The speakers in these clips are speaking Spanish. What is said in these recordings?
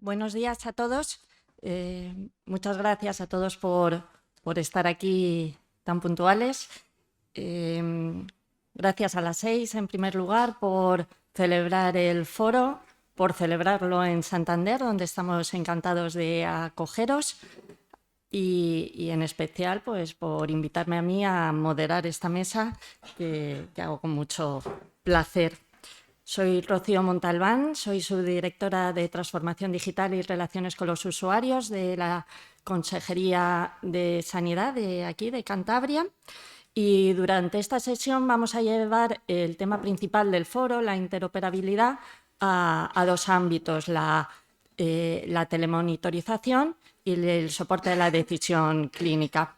Buenos días a todos. Muchas gracias a todos por estar aquí tan puntuales. Gracias a las 6, en primer lugar, por celebrar el foro, por celebrarlo en Santander, donde estamos encantados de acogeros. Y en especial, pues, por invitarme a mí a moderar esta mesa, que hago con mucho placer. Soy Rocío Montalbán, soy subdirectora de Transformación Digital y Relaciones con los Usuarios de la Consejería de Sanidad de aquí, de Cantabria. Y durante esta sesión vamos a llevar el tema principal del foro, la interoperabilidad, a dos ámbitos, la telemonitorización y el soporte de la decisión clínica.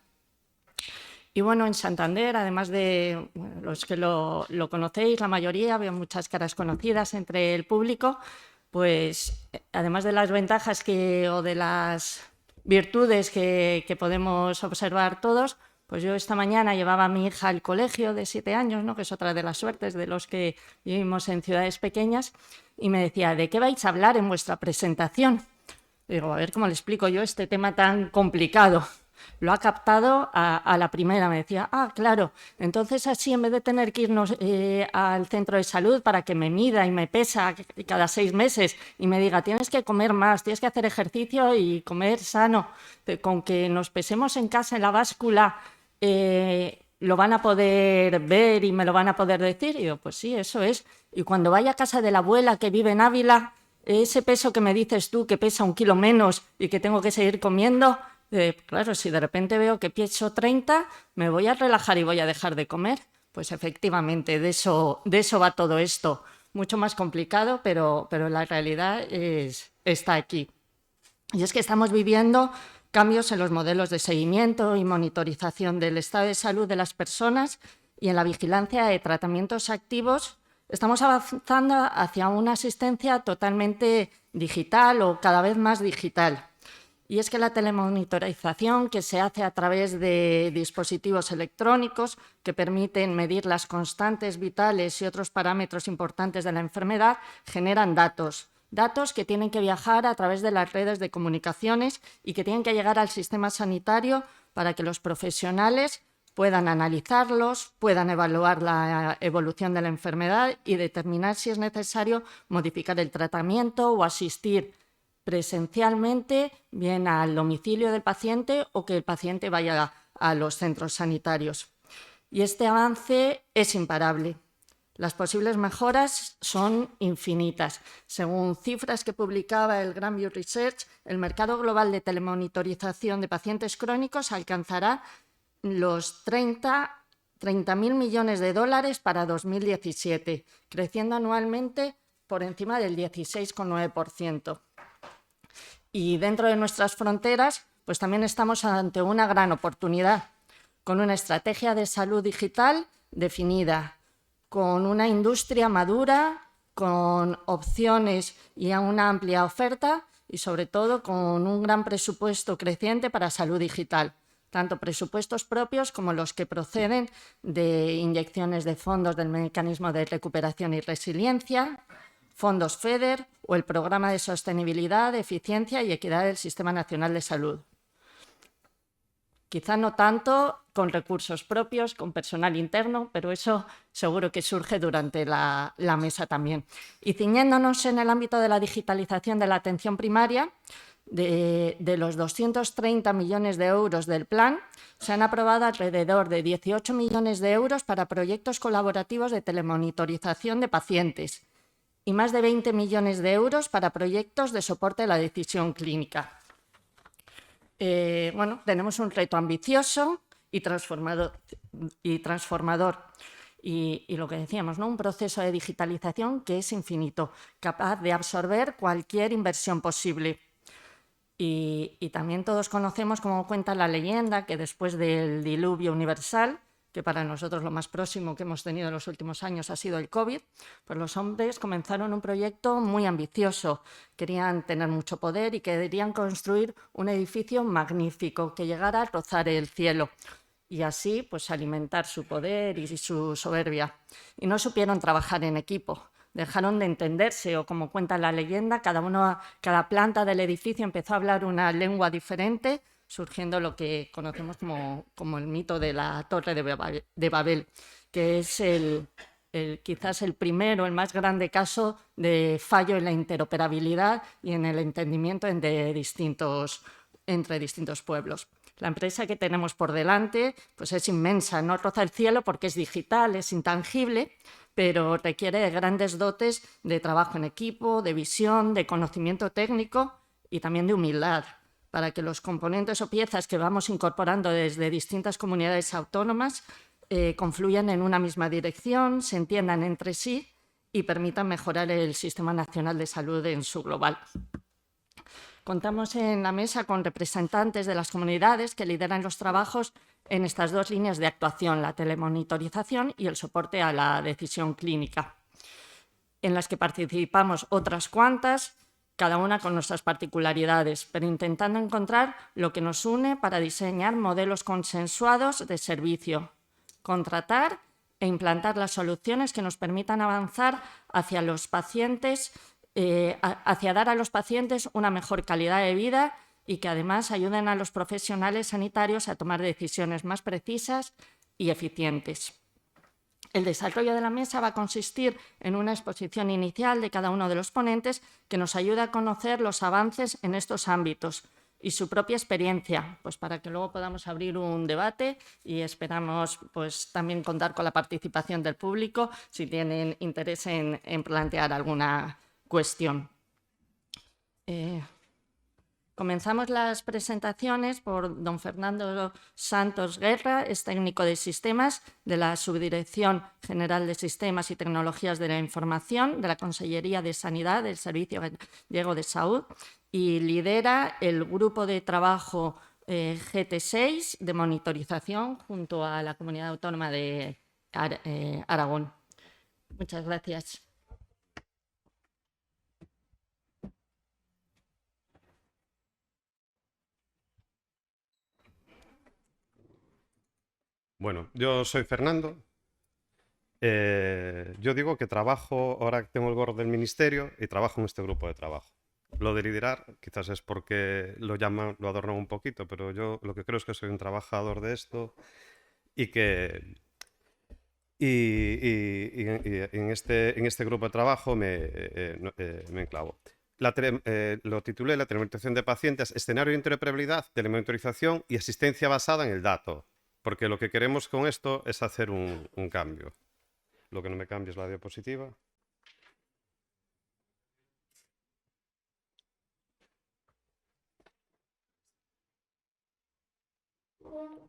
Y bueno, en Santander, además de los que lo conocéis, la mayoría, veo muchas caras conocidas entre el público, pues además de las ventajas o de las virtudes que podemos observar todos, pues yo esta mañana llevaba a mi hija al colegio de 7 años, ¿no? Que es otra de las suertes de los que vivimos en ciudades pequeñas, y me decía, ¿de qué vais a hablar en vuestra presentación? Digo, a ver cómo le explico yo este tema tan complicado. Lo ha captado a la primera, me decía, claro, entonces así en vez de tener que irnos al centro de salud para que me mida y me pesa cada 6 meses y me diga, tienes que comer más, tienes que hacer ejercicio y comer sano, con que nos pesemos en casa en la báscula, lo van a poder ver y me lo van a poder decir. Y digo, pues sí, eso es. Y cuando vaya a casa de la abuela que vive en Ávila, ese peso que me dices tú, que pesa 1 kilo menos y que tengo que seguir comiendo, claro, si de repente veo que peso 30, me voy a relajar y voy a dejar de comer. Pues efectivamente, de eso va todo esto. Mucho más complicado, pero la realidad está aquí. Y es que estamos viviendo cambios en los modelos de seguimiento y monitorización del estado de salud de las personas y en la vigilancia de tratamientos activos. Estamos avanzando hacia una asistencia totalmente digital o cada vez más digital. Y es que la telemonitorización, que se hace a través de dispositivos electrónicos que permiten medir las constantes vitales y otros parámetros importantes de la enfermedad, generan datos que tienen que viajar a través de las redes de comunicaciones y que tienen que llegar al sistema sanitario para que los profesionales puedan analizarlos, puedan evaluar la evolución de la enfermedad y determinar si es necesario modificar el tratamiento o asistir presencialmente, bien al domicilio del paciente o que el paciente vaya a los centros sanitarios. Y este avance es imparable. Las posibles mejoras son infinitas. Según cifras que publicaba el Grandview Research, el mercado global de telemonitorización de pacientes crónicos alcanzará los 30.000 millones de dólares para 2017, creciendo anualmente por encima del 16,9%. Y dentro de nuestras fronteras, pues también estamos ante una gran oportunidad, con una estrategia de salud digital definida, con una industria madura, con opciones y una amplia oferta y, sobre todo, con un gran presupuesto creciente para salud digital, tanto presupuestos propios como los que proceden de inyecciones de fondos del Mecanismo de Recuperación y Resiliencia, fondos FEDER o el Programa de Sostenibilidad, Eficiencia y Equidad del Sistema Nacional de Salud. Quizá no tanto con recursos propios, con personal interno, pero eso seguro que surge durante la mesa también. Y ciñéndonos en el ámbito de la digitalización de la atención primaria, de los 230 millones de euros del plan, se han aprobado alrededor de 18 millones de euros para proyectos colaborativos de telemonitorización de pacientes y más de 20 millones de euros para proyectos de soporte a la decisión clínica. Bueno, tenemos un reto ambicioso y transformador. Y lo que decíamos, ¿no? Un proceso de digitalización que es infinito, capaz de absorber cualquier inversión posible. Y también todos conocemos, como cuenta la leyenda, que después del diluvio universal, que para nosotros lo más próximo que hemos tenido en los últimos años ha sido el COVID, pues los hombres comenzaron un proyecto muy ambicioso. Querían tener mucho poder y querían construir un edificio magnífico que llegara a rozar el cielo y así pues alimentar su poder y su soberbia. Y no supieron trabajar en equipo. dejaron de entenderse, o como cuenta la leyenda, cada planta del edificio empezó a hablar una lengua diferente, surgiendo lo que conocemos como el mito de la Torre de Babel, que es quizás el primero, el más grande caso de fallo en la interoperabilidad y en el entendimiento entre distintos pueblos. La empresa que tenemos por delante pues es inmensa, no roza el cielo porque es digital, es intangible, pero requiere de grandes dotes de trabajo en equipo, de visión, de conocimiento técnico y también de humildad, para que los componentes o piezas que vamos incorporando desde distintas comunidades autónomas confluyan en una misma dirección, se entiendan entre sí y permitan mejorar el Sistema Nacional de Salud en su global. Contamos en la mesa con representantes de las comunidades que lideran los trabajos en estas dos líneas de actuación, la telemonitorización y el soporte a la decisión clínica, en las que participamos otras cuantas, cada una con nuestras particularidades, pero intentando encontrar lo que nos une para diseñar modelos consensuados de servicio, contratar e implantar las soluciones que nos permitan avanzar hacia los pacientes, hacia dar a los pacientes una mejor calidad de vida y que además ayuden a los profesionales sanitarios a tomar decisiones más precisas y eficientes. El desarrollo de la mesa va a consistir en una exposición inicial de cada uno de los ponentes que nos ayuda a conocer los avances en estos ámbitos y su propia experiencia, pues para que luego podamos abrir un debate y esperamos pues también contar con la participación del público si tienen interés en plantear alguna cuestión. Comenzamos las presentaciones por don Fernando Santos Guerra, es técnico de sistemas de la Subdirección General de Sistemas y Tecnologías de la Información de la Consellería de Sanidad del Servicio Gallego de Salud y lidera el grupo de trabajo GT6 de monitorización junto a la Comunidad Autónoma de Aragón. Muchas gracias. Bueno, yo soy Fernando. Yo digo que trabajo, ahora que tengo el gorro del ministerio, y trabajo en este grupo de trabajo. Lo de liderar quizás es porque lo adornan un poquito, pero yo lo que creo es que soy un trabajador de esto y que en este grupo de trabajo me enclavo. Lo titulé La telemonitorización de pacientes, escenario de interoperabilidad, telemonitorización y asistencia basada en el dato, porque lo que queremos con esto es hacer un cambio. Lo que no me cambia es la diapositiva.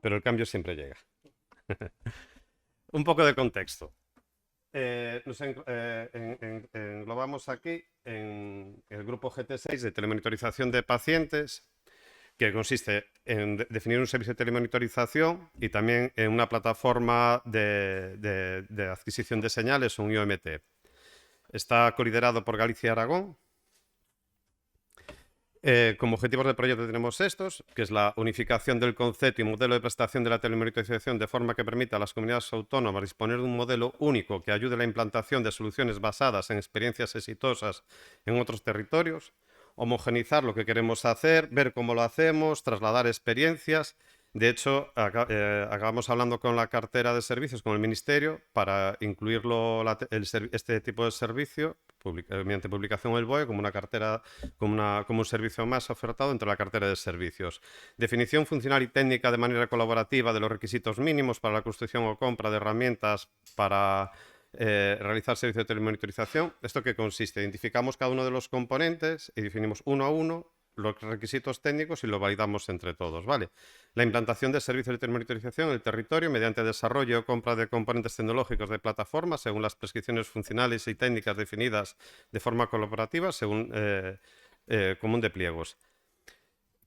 Pero el cambio siempre llega. Un poco de contexto. Nos englobamos aquí en el grupo GT6 de telemonitorización de pacientes, que consiste en definir un servicio de telemonitorización y también en una plataforma de adquisición de señales, un IOMT. Está coliderado por Galicia y Aragón. Como objetivos del proyecto tenemos estos, que es la unificación del concepto y modelo de prestación de la telemonitorización de forma que permita a las comunidades autónomas disponer de un modelo único que ayude a la implantación de soluciones basadas en experiencias exitosas en otros territorios, homogeneizar lo que queremos hacer, ver cómo lo hacemos, trasladar experiencias. De hecho, acabamos hablando con la cartera de servicios, con el Ministerio, para incluirlo este tipo de servicio mediante publicación en el BOE como una cartera, como un servicio más ofertado entre la cartera de servicios. Definición funcional y técnica de manera colaborativa de los requisitos mínimos para la construcción o compra de herramientas para realizar servicio de telemonitorización. ¿Esto qué consiste? Identificamos cada uno de los componentes y definimos uno a uno los requisitos técnicos y lo validamos entre todos, ¿vale? La implantación de servicios de telemonitorización en el territorio mediante desarrollo o compra de componentes tecnológicos de plataformas según las prescripciones funcionales y técnicas definidas de forma colaborativa según común de pliegos.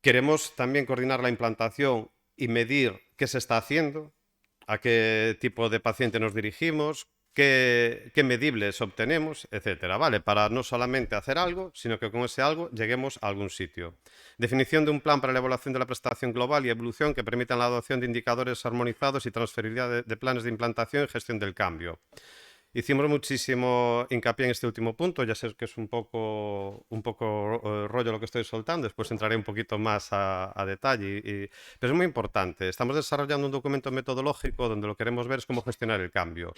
Queremos también coordinar la implantación y medir qué se está haciendo, a qué tipo de paciente nos dirigimos, qué medibles obtenemos, etcétera, ¿vale? Para no solamente hacer algo, sino que con ese algo lleguemos a algún sitio. Definición de un plan para la evaluación de la prestación global y evolución que permitan la adopción de indicadores armonizados y transferibilidad de planes de implantación y gestión del cambio. Hicimos muchísimo hincapié en este último punto, ya sé que es un poco rollo lo que estoy soltando, después entraré un poquito más a detalle, pero es muy importante. Estamos desarrollando un documento metodológico donde lo que queremos ver es cómo gestionar el cambio,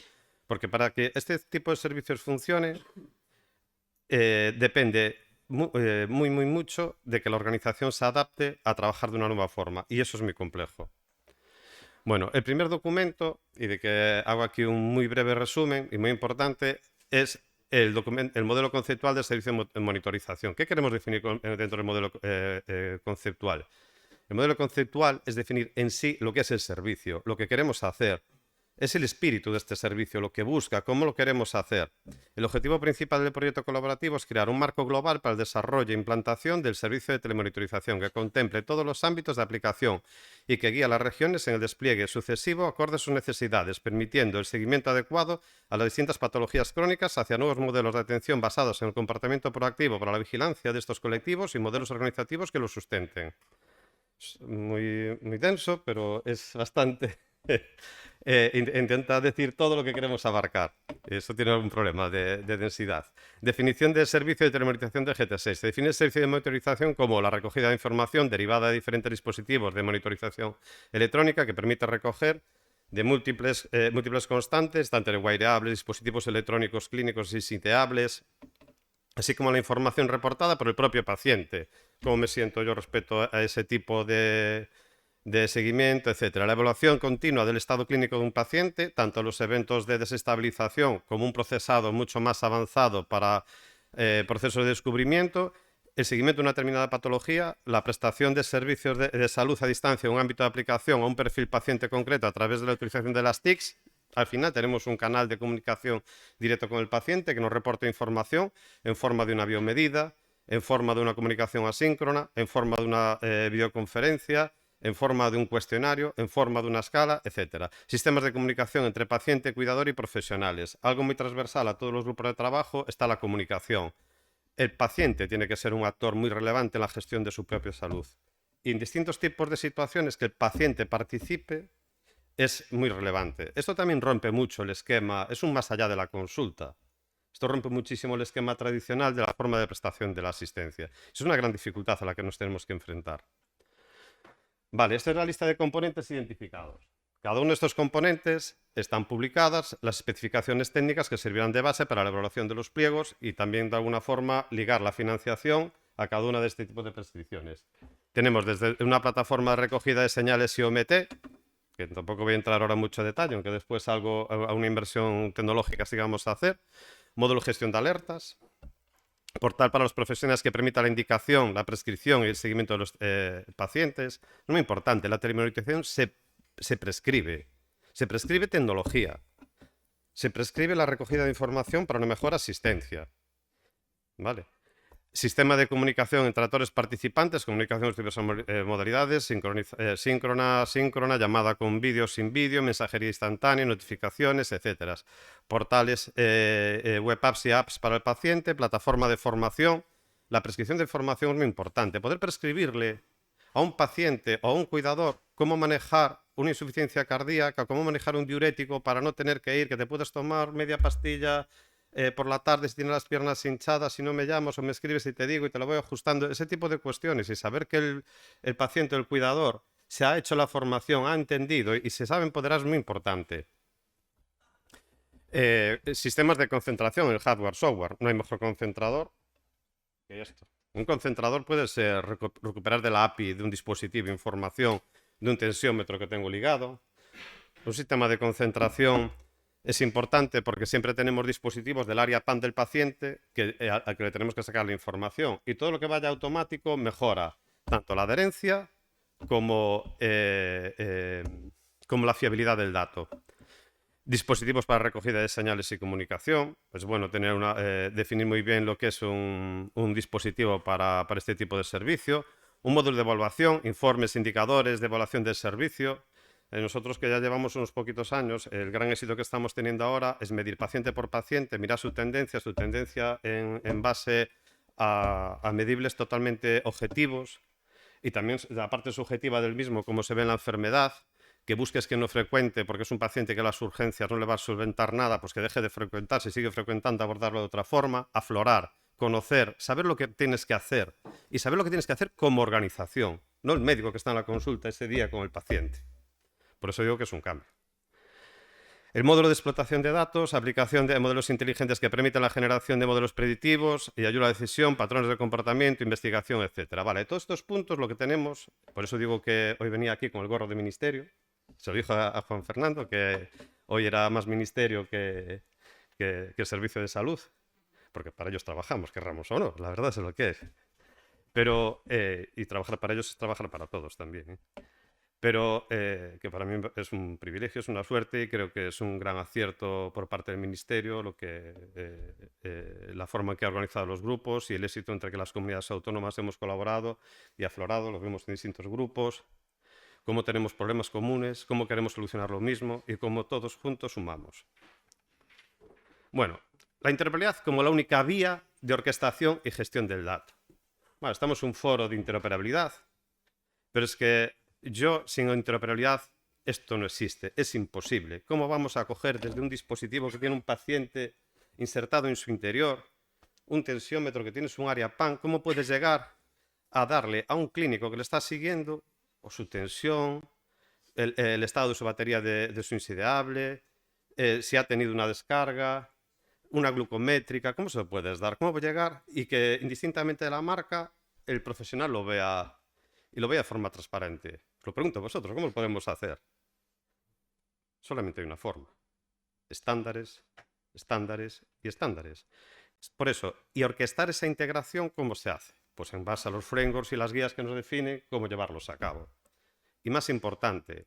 porque para que este tipo de servicios funcione, depende muy mucho de que la organización se adapte a trabajar de una nueva forma, y eso es muy complejo. Bueno, el primer documento, y de que hago aquí un muy breve resumen y muy importante, es el modelo conceptual del servicio de monitorización. ¿Qué queremos definir dentro del modelo conceptual? El modelo conceptual es definir en sí lo que es el servicio, lo que queremos hacer. Es el espíritu de este servicio, lo que busca, cómo lo queremos hacer. El objetivo principal del proyecto colaborativo es crear un marco global para el desarrollo e implantación del servicio de telemonitorización que contemple todos los ámbitos de aplicación y que guíe a las regiones en el despliegue sucesivo acorde a sus necesidades, permitiendo el seguimiento adecuado a las distintas patologías crónicas hacia nuevos modelos de atención basados en el comportamiento proactivo para la vigilancia de estos colectivos y modelos organizativos que los sustenten. Es muy denso, pero es bastante... intenta decir todo lo que queremos abarcar. Eso tiene algún problema de densidad. Definición del servicio de telemonitorización de GT6. Se define el servicio de monitorización como la recogida de información derivada de diferentes dispositivos de monitorización electrónica que permite recoger de múltiples constantes, tanto de wearables, dispositivos electrónicos clínicos y siteables, así como la información reportada por el propio paciente. Cómo me siento yo respecto a ese tipo de seguimiento, etcétera. La evaluación continua del estado clínico de un paciente, tanto los eventos de desestabilización como un procesado mucho más avanzado para procesos de descubrimiento, el seguimiento de una determinada patología, la prestación de servicios de salud a distancia en un ámbito de aplicación a un perfil paciente concreto a través de la utilización de las TICs. Al final tenemos un canal de comunicación directo con el paciente que nos reporta información en forma de una biomedida, en forma de una comunicación asíncrona, en forma de una videoconferencia, en forma de un cuestionario, en forma de una escala, etc. Sistemas de comunicación entre paciente, cuidador y profesionales. Algo muy transversal a todos los grupos de trabajo está la comunicación. El paciente tiene que ser un actor muy relevante en la gestión de su propia salud. Y en distintos tipos de situaciones que el paciente participe es muy relevante. Esto también rompe mucho el esquema, es un más allá de la consulta. Esto rompe muchísimo el esquema tradicional de la forma de prestación de la asistencia. Es una gran dificultad a la que nos tenemos que enfrentar. Vale, esta es la lista de componentes identificados. Cada uno de estos componentes están publicadas las especificaciones técnicas que servirán de base para la elaboración de los pliegos y también de alguna forma ligar la financiación a cada una de este tipo de prescripciones. Tenemos desde una plataforma de recogida de señales IOMT, que tampoco voy a entrar ahora en mucho detalle, aunque después algo a una inversión tecnológica sigamos a hacer, módulo de gestión de alertas, portal para los profesionales que permita la indicación, la prescripción y el seguimiento de los pacientes. Es muy importante, la telemonitorización se prescribe. Se prescribe tecnología. Se prescribe la recogida de información para una mejor asistencia. ¿Vale? Sistema de comunicación entre actores participantes, comunicación de diversas modalidades, síncrona, asíncrona, llamada con vídeo, sin vídeo, mensajería instantánea, notificaciones, etc. Portales, web apps y apps para el paciente, plataforma de formación. La prescripción de información es muy importante. Poder prescribirle a un paciente o a un cuidador cómo manejar una insuficiencia cardíaca, cómo manejar un diurético para no tener que ir, que te puedes tomar media pastilla por la tarde si tienes las piernas hinchadas, si no me llamas o me escribes y te digo y te lo voy ajustando, ese tipo de cuestiones, y saber que el paciente o el cuidador se ha hecho la formación, ha entendido y se sabe empoderar es muy importante. Sistemas de concentración, el hardware, software. No hay mejor concentrador que esto. Un concentrador puede ser recuperar de la API de un dispositivo información de un tensiómetro que tengo ligado. Un sistema de concentración es importante porque siempre tenemos dispositivos del área PAN del paciente al que le tenemos que sacar la información. Y todo lo que vaya automático mejora tanto la adherencia como la fiabilidad del dato. Dispositivos para recogida de señales y comunicación. Es bueno definir muy bien lo que es un dispositivo para este tipo de servicio. Un módulo de evaluación, informes, indicadores de evaluación del servicio. Nosotros que ya llevamos unos poquitos años, el gran éxito que estamos teniendo ahora es medir paciente por paciente, mirar su tendencia en base a medibles totalmente objetivos y también la parte subjetiva del mismo, cómo se ve en la enfermedad, que busques que no frecuente porque es un paciente que a las urgencias no le va a solventar nada, pues que deje de frecuentar, si sigue frecuentando, abordarlo de otra forma, aflorar, conocer, saber lo que tienes que hacer y saber lo que tienes que hacer como organización, no el médico que está en la consulta ese día con el paciente. Por eso digo que es un cambio. El módulo de explotación de datos, aplicación de modelos inteligentes que permiten la generación de modelos predictivos y ayuda a la decisión, patrones de comportamiento, investigación, etc. Vale, todos estos puntos lo que tenemos, por eso digo que hoy venía aquí con el gorro de ministerio, se lo dijo a Juan Fernando, que hoy era más ministerio que servicio de salud, porque para ellos trabajamos, querramos o no, la verdad es lo que es. Pero, y trabajar para ellos es trabajar para todos también, ¿eh? Pero que para mí es un privilegio, es una suerte y creo que es un gran acierto por parte del Ministerio la forma en que ha organizado los grupos y el éxito entre que las comunidades autónomas hemos colaborado y aflorado, lo vemos en distintos grupos, cómo tenemos problemas comunes, cómo queremos solucionar lo mismo y cómo todos juntos sumamos. Bueno, la interoperabilidad como la única vía de orquestación y gestión del dato. Bueno, estamos en un foro de interoperabilidad, pero es que yo, sin interoperabilidad, esto no existe, es imposible. ¿Cómo vamos a coger desde un dispositivo que tiene un paciente insertado en su interior, un tensiómetro que tienes un área PAN, cómo puedes llegar a darle a un clínico que le está siguiendo o su tensión, el estado de su batería de su insideable, si ha tenido una descarga, una glucométrica, ¿cómo se lo puedes dar? ¿Cómo puede llegar y que indistintamente de la marca el profesional lo vea y lo vea de forma transparente? Os lo pregunto a vosotros, ¿cómo lo podemos hacer? Solamente hay una forma. Estándares, estándares y estándares. Por eso, y orquestar esa integración, ¿cómo se hace? Pues en base a los frameworks y las guías que nos definen, cómo llevarlos a cabo. Y más importante,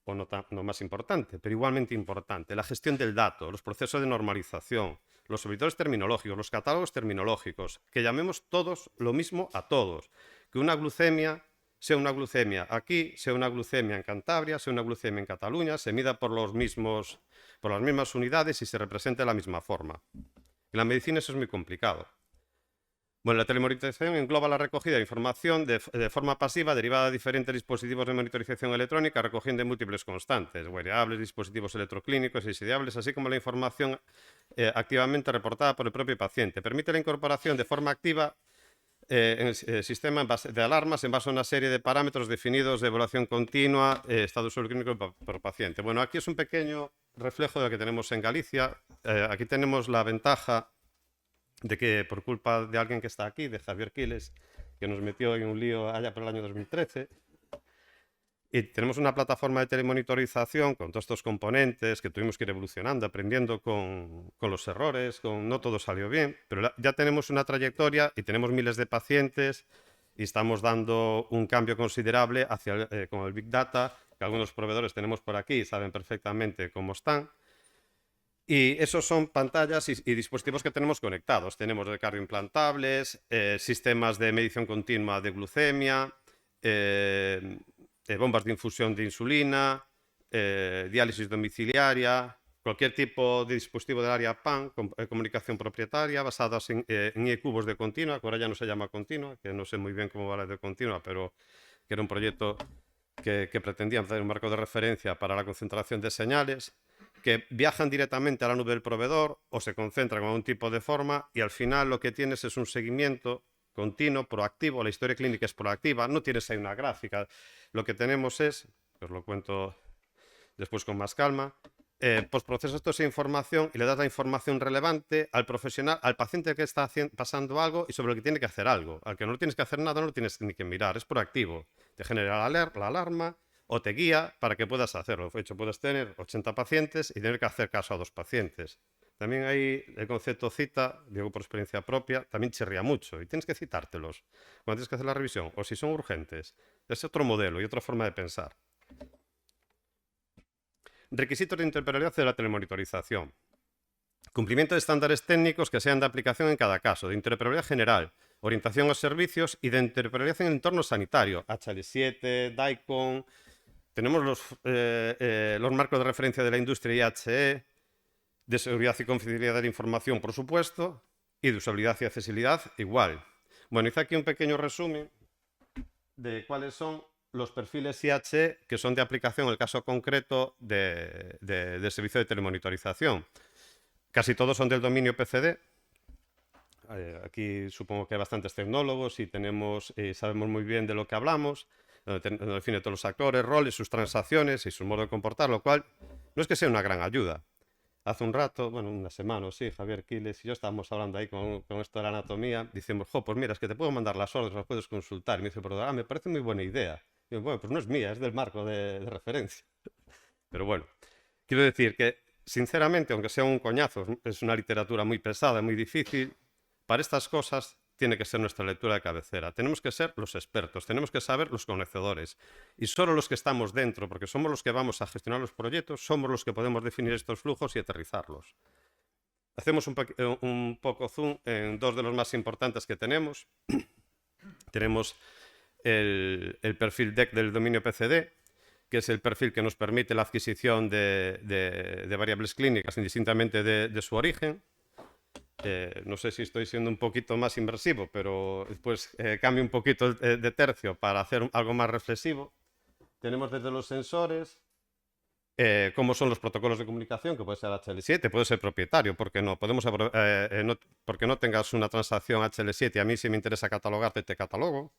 o no más importante, pero igualmente importante, la gestión del dato, los procesos de normalización, los servidores terminológicos, los catálogos terminológicos, que llamemos todos lo mismo a todos, que una glucemia sea una glucemia aquí, sea una glucemia en Cantabria, sea una glucemia en Cataluña, se mida por las mismas unidades y se represente de la misma forma. En la medicina eso es muy complicado. Bueno, la telemonitorización engloba la recogida de información de forma pasiva derivada de diferentes dispositivos de monitorización electrónica recogiendo múltiples constantes, wearables, dispositivos electroclínicos y insidiables, así como la información activamente reportada por el propio paciente. Permite la incorporación de forma activa en el sistema de alarmas en base a una serie de parámetros definidos de evaluación continua, estado clínico por paciente. Bueno, aquí es un pequeño reflejo de lo que tenemos en Galicia. Aquí tenemos la ventaja de que por culpa de alguien que está aquí, de Javier Quiles, que nos metió en un lío allá por el año 2013, y tenemos una plataforma de telemonitorización con todos estos componentes que tuvimos que ir evolucionando, aprendiendo con los errores, no todo salió bien, pero ya tenemos una trayectoria y tenemos miles de pacientes y estamos dando un cambio considerable con el Big Data, que algunos proveedores tenemos por aquí y saben perfectamente cómo están. Y esos son pantallas y dispositivos que tenemos conectados. Tenemos de carga implantables, sistemas de medición continua de glucemia, bombas de infusión de insulina, diálisis domiciliaria, cualquier tipo de dispositivo del área PAN, comunicación propietaria, basadas en e-cubos de continua, que ahora ya no se llama continua, que no sé muy bien cómo va la de continua, pero que era un proyecto que pretendía hacer un marco de referencia para la concentración de señales, que viajan directamente a la nube del proveedor o se concentran en un tipo de forma y al final lo que tienes es un seguimiento continuo, proactivo. La historia clínica es proactiva, no tienes ahí una gráfica. Lo que tenemos es, os lo cuento después con más calma, pues procesas toda esa información y le das la información relevante al profesional, al paciente que está pasando algo y sobre el que tiene que hacer algo. Al que no tienes que hacer nada, no lo tienes ni que mirar, es proactivo. Te genera la alarma o te guía para que puedas hacerlo. De hecho, puedes tener 80 pacientes y tener que hacer caso a 2 pacientes. También ahí el concepto cita, digo por experiencia propia, también chirría mucho y tienes que citártelos cuando tienes que hacer la revisión o si son urgentes. Es otro modelo y otra forma de pensar. Requisitos de interoperabilidad de la telemonitorización. Cumplimiento de estándares técnicos que sean de aplicación en cada caso, de interoperabilidad general, orientación a servicios y de interoperabilidad en el entorno sanitario, HL7, DICOM. Tenemos los marcos de referencia de la industria IHE, de seguridad y confidencialidad de la información, por supuesto, y de usabilidad y accesibilidad igual. Bueno, hice aquí un pequeño resumen de cuáles son los perfiles IH que son de aplicación en el caso concreto de servicio de telemonitorización. Casi todos son del dominio PCD. Aquí supongo que hay bastantes tecnólogos y sabemos muy bien de lo que hablamos, donde define todos los actores, roles, sus transacciones y su modo de comportar, lo cual no es que sea una gran ayuda. Hace un rato, bueno, una semana o sí, Javier Quiles y yo estábamos hablando ahí con esto de la anatomía, decimos, pues mira, es que te puedo mandar las órdenes, las puedes consultar. Y me dice, pero me parece muy buena idea. Y yo, bueno, pues no es mía, es del marco de referencia. Pero bueno, quiero decir que, sinceramente, aunque sea un coñazo, es una literatura muy pesada, muy difícil, para estas cosas tiene que ser nuestra lectura de cabecera. Tenemos que ser los expertos, tenemos que saber los conocedores. Y solo los que estamos dentro, porque somos los que vamos a gestionar los proyectos, somos los que podemos definir estos flujos y aterrizarlos. Hacemos un poco zoom en dos de los más importantes que tenemos. Tenemos el perfil DEC del dominio PCD, que es el perfil que nos permite la adquisición de variables clínicas indistintamente de su origen. No sé si estoy siendo un poquito más inversivo, pero después cambio un poquito de tercio para hacer algo más reflexivo. Tenemos desde los sensores, cómo son los protocolos de comunicación, que puede ser HL7, puede ser propietario, ¿por qué no? Porque no tengas una transacción HL7 y a mí si me interesa catalogarte, te catalogo.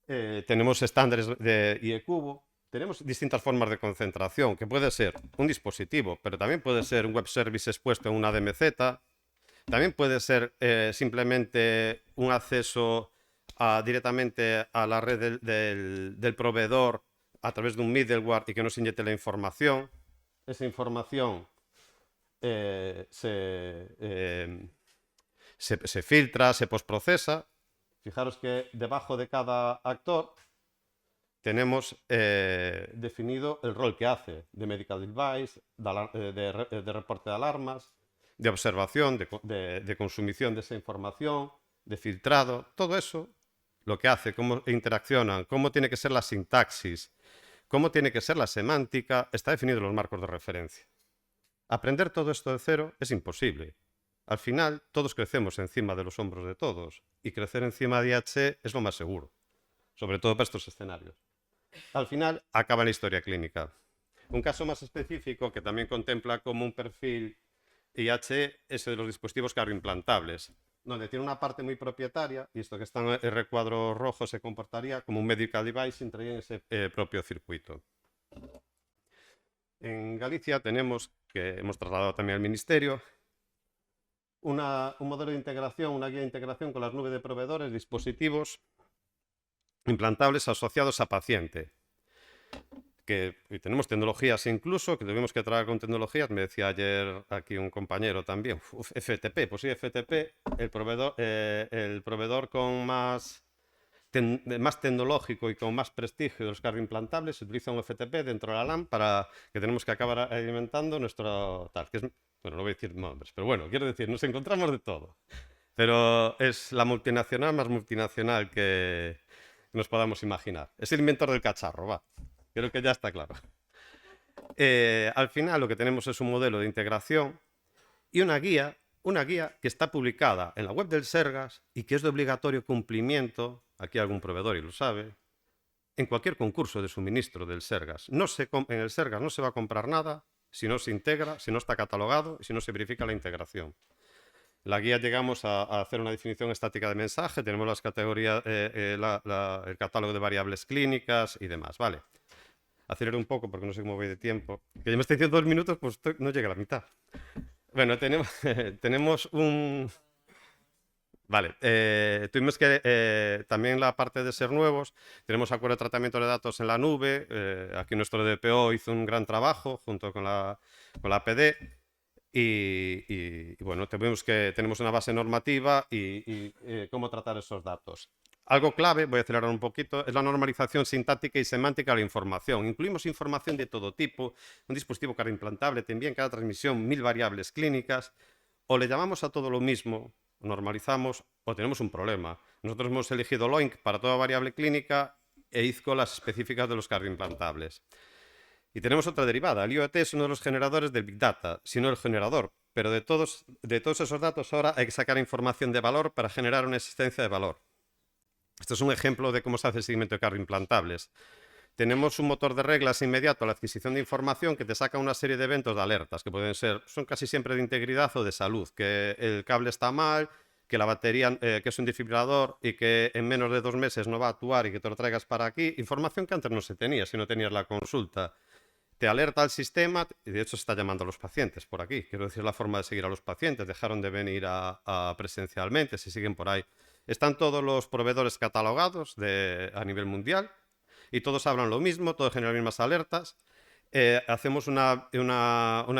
Tenemos estándares de IE-Cubo. Tenemos distintas formas de concentración, que puede ser un dispositivo, pero también puede ser un web service expuesto en una DMZ. También puede ser simplemente un acceso directamente a la red del proveedor a través de un middleware y que nos inyecte la información. Esa información se filtra, se postprocesa. Fijaros que debajo de cada actor tenemos definido el rol que hace de medical device, de reporte de alarmas, de observación, de consumición de esa información, de filtrado, todo eso, lo que hace, cómo interaccionan, cómo tiene que ser la sintaxis, cómo tiene que ser la semántica, está definido en los marcos de referencia. Aprender todo esto de cero es imposible. Al final, todos crecemos encima de los hombros de todos, y crecer encima de IH es lo más seguro, sobre todo para estos escenarios. Al final, acaba la historia clínica. Un caso más específico que también contempla como un perfil IH es de los dispositivos cardioimplantables, donde tiene una parte muy propietaria, y esto que está en el recuadro rojo se comportaría como un medical device, entraría en ese propio circuito. En Galicia tenemos, que hemos trasladado también al Ministerio, un modelo de integración, una guía de integración con las nubes de proveedores, dispositivos implantables asociados a paciente. Y tenemos tecnologías incluso, que tuvimos que trabajar con tecnologías, me decía ayer aquí un compañero también, FTP, pues sí, FTP, el proveedor con más tecnológico y con más prestigio de los cardioimplantables, se utiliza un FTP dentro de la LAN para que tenemos que acabar alimentando nuestro tal, que es, bueno, no voy a decir nombres, pero bueno, quiero decir, nos encontramos de todo, pero es la multinacional más multinacional que nos podamos imaginar. Es el inventor del cacharro, va. Creo que ya está claro. Al final lo que tenemos es un modelo de integración y una guía que está publicada en la web del Sergas y que es de obligatorio cumplimiento, aquí algún proveedor y lo sabe, en cualquier concurso de suministro del Sergas. En el Sergas no se va a comprar nada si no se integra, si no está catalogado y si no se verifica la integración. La guía llegamos a hacer una definición estática de mensaje, tenemos las categorías, el catálogo de variables clínicas y demás, ¿vale? Acelero un poco porque no sé cómo voy de tiempo. Que ya me estoy diciendo 2 minutos, pues no llega a la mitad. Bueno, tenemos un... Vale, tuvimos que, también la parte de ser nuevos, tenemos acuerdo de tratamiento de datos en la nube, aquí nuestro DPO hizo un gran trabajo junto con la PD y bueno, tenemos una base normativa y cómo tratar esos datos. Algo clave, voy a acelerar un poquito, es la normalización sintáctica y semántica de la información. Incluimos información de todo tipo, un dispositivo cardioimplantable te envía en cada transmisión 1000 variables clínicas, o le llamamos a todo lo mismo, normalizamos, o tenemos un problema. Nosotros hemos elegido LOINC para toda variable clínica e IZCO las específicas de los cardioimplantables. Y tenemos otra derivada, el IoT es uno de los generadores del Big Data, si no el generador, pero de todos esos datos ahora hay que sacar información de valor para generar una existencia de valor. Este es un ejemplo de cómo se hace el seguimiento de cardioimplantables. Tenemos un motor de reglas inmediato a la adquisición de información que te saca una serie de eventos de alertas, que pueden ser, son casi siempre de integridad o de salud, que el cable está mal, que la batería, que es un desfibrilador y que en menos de 2 meses no va a actuar y que te lo traigas para aquí. Información que antes no se tenía si no tenías la consulta. Te alerta al sistema y de hecho se está llamando a los pacientes por aquí. Quiero decir, la forma de seguir a los pacientes. Dejaron de venir presencialmente, se siguen por ahí. Están todos los proveedores catalogados a nivel mundial y todos hablan lo mismo, todos generan las mismas alertas. Hacemos una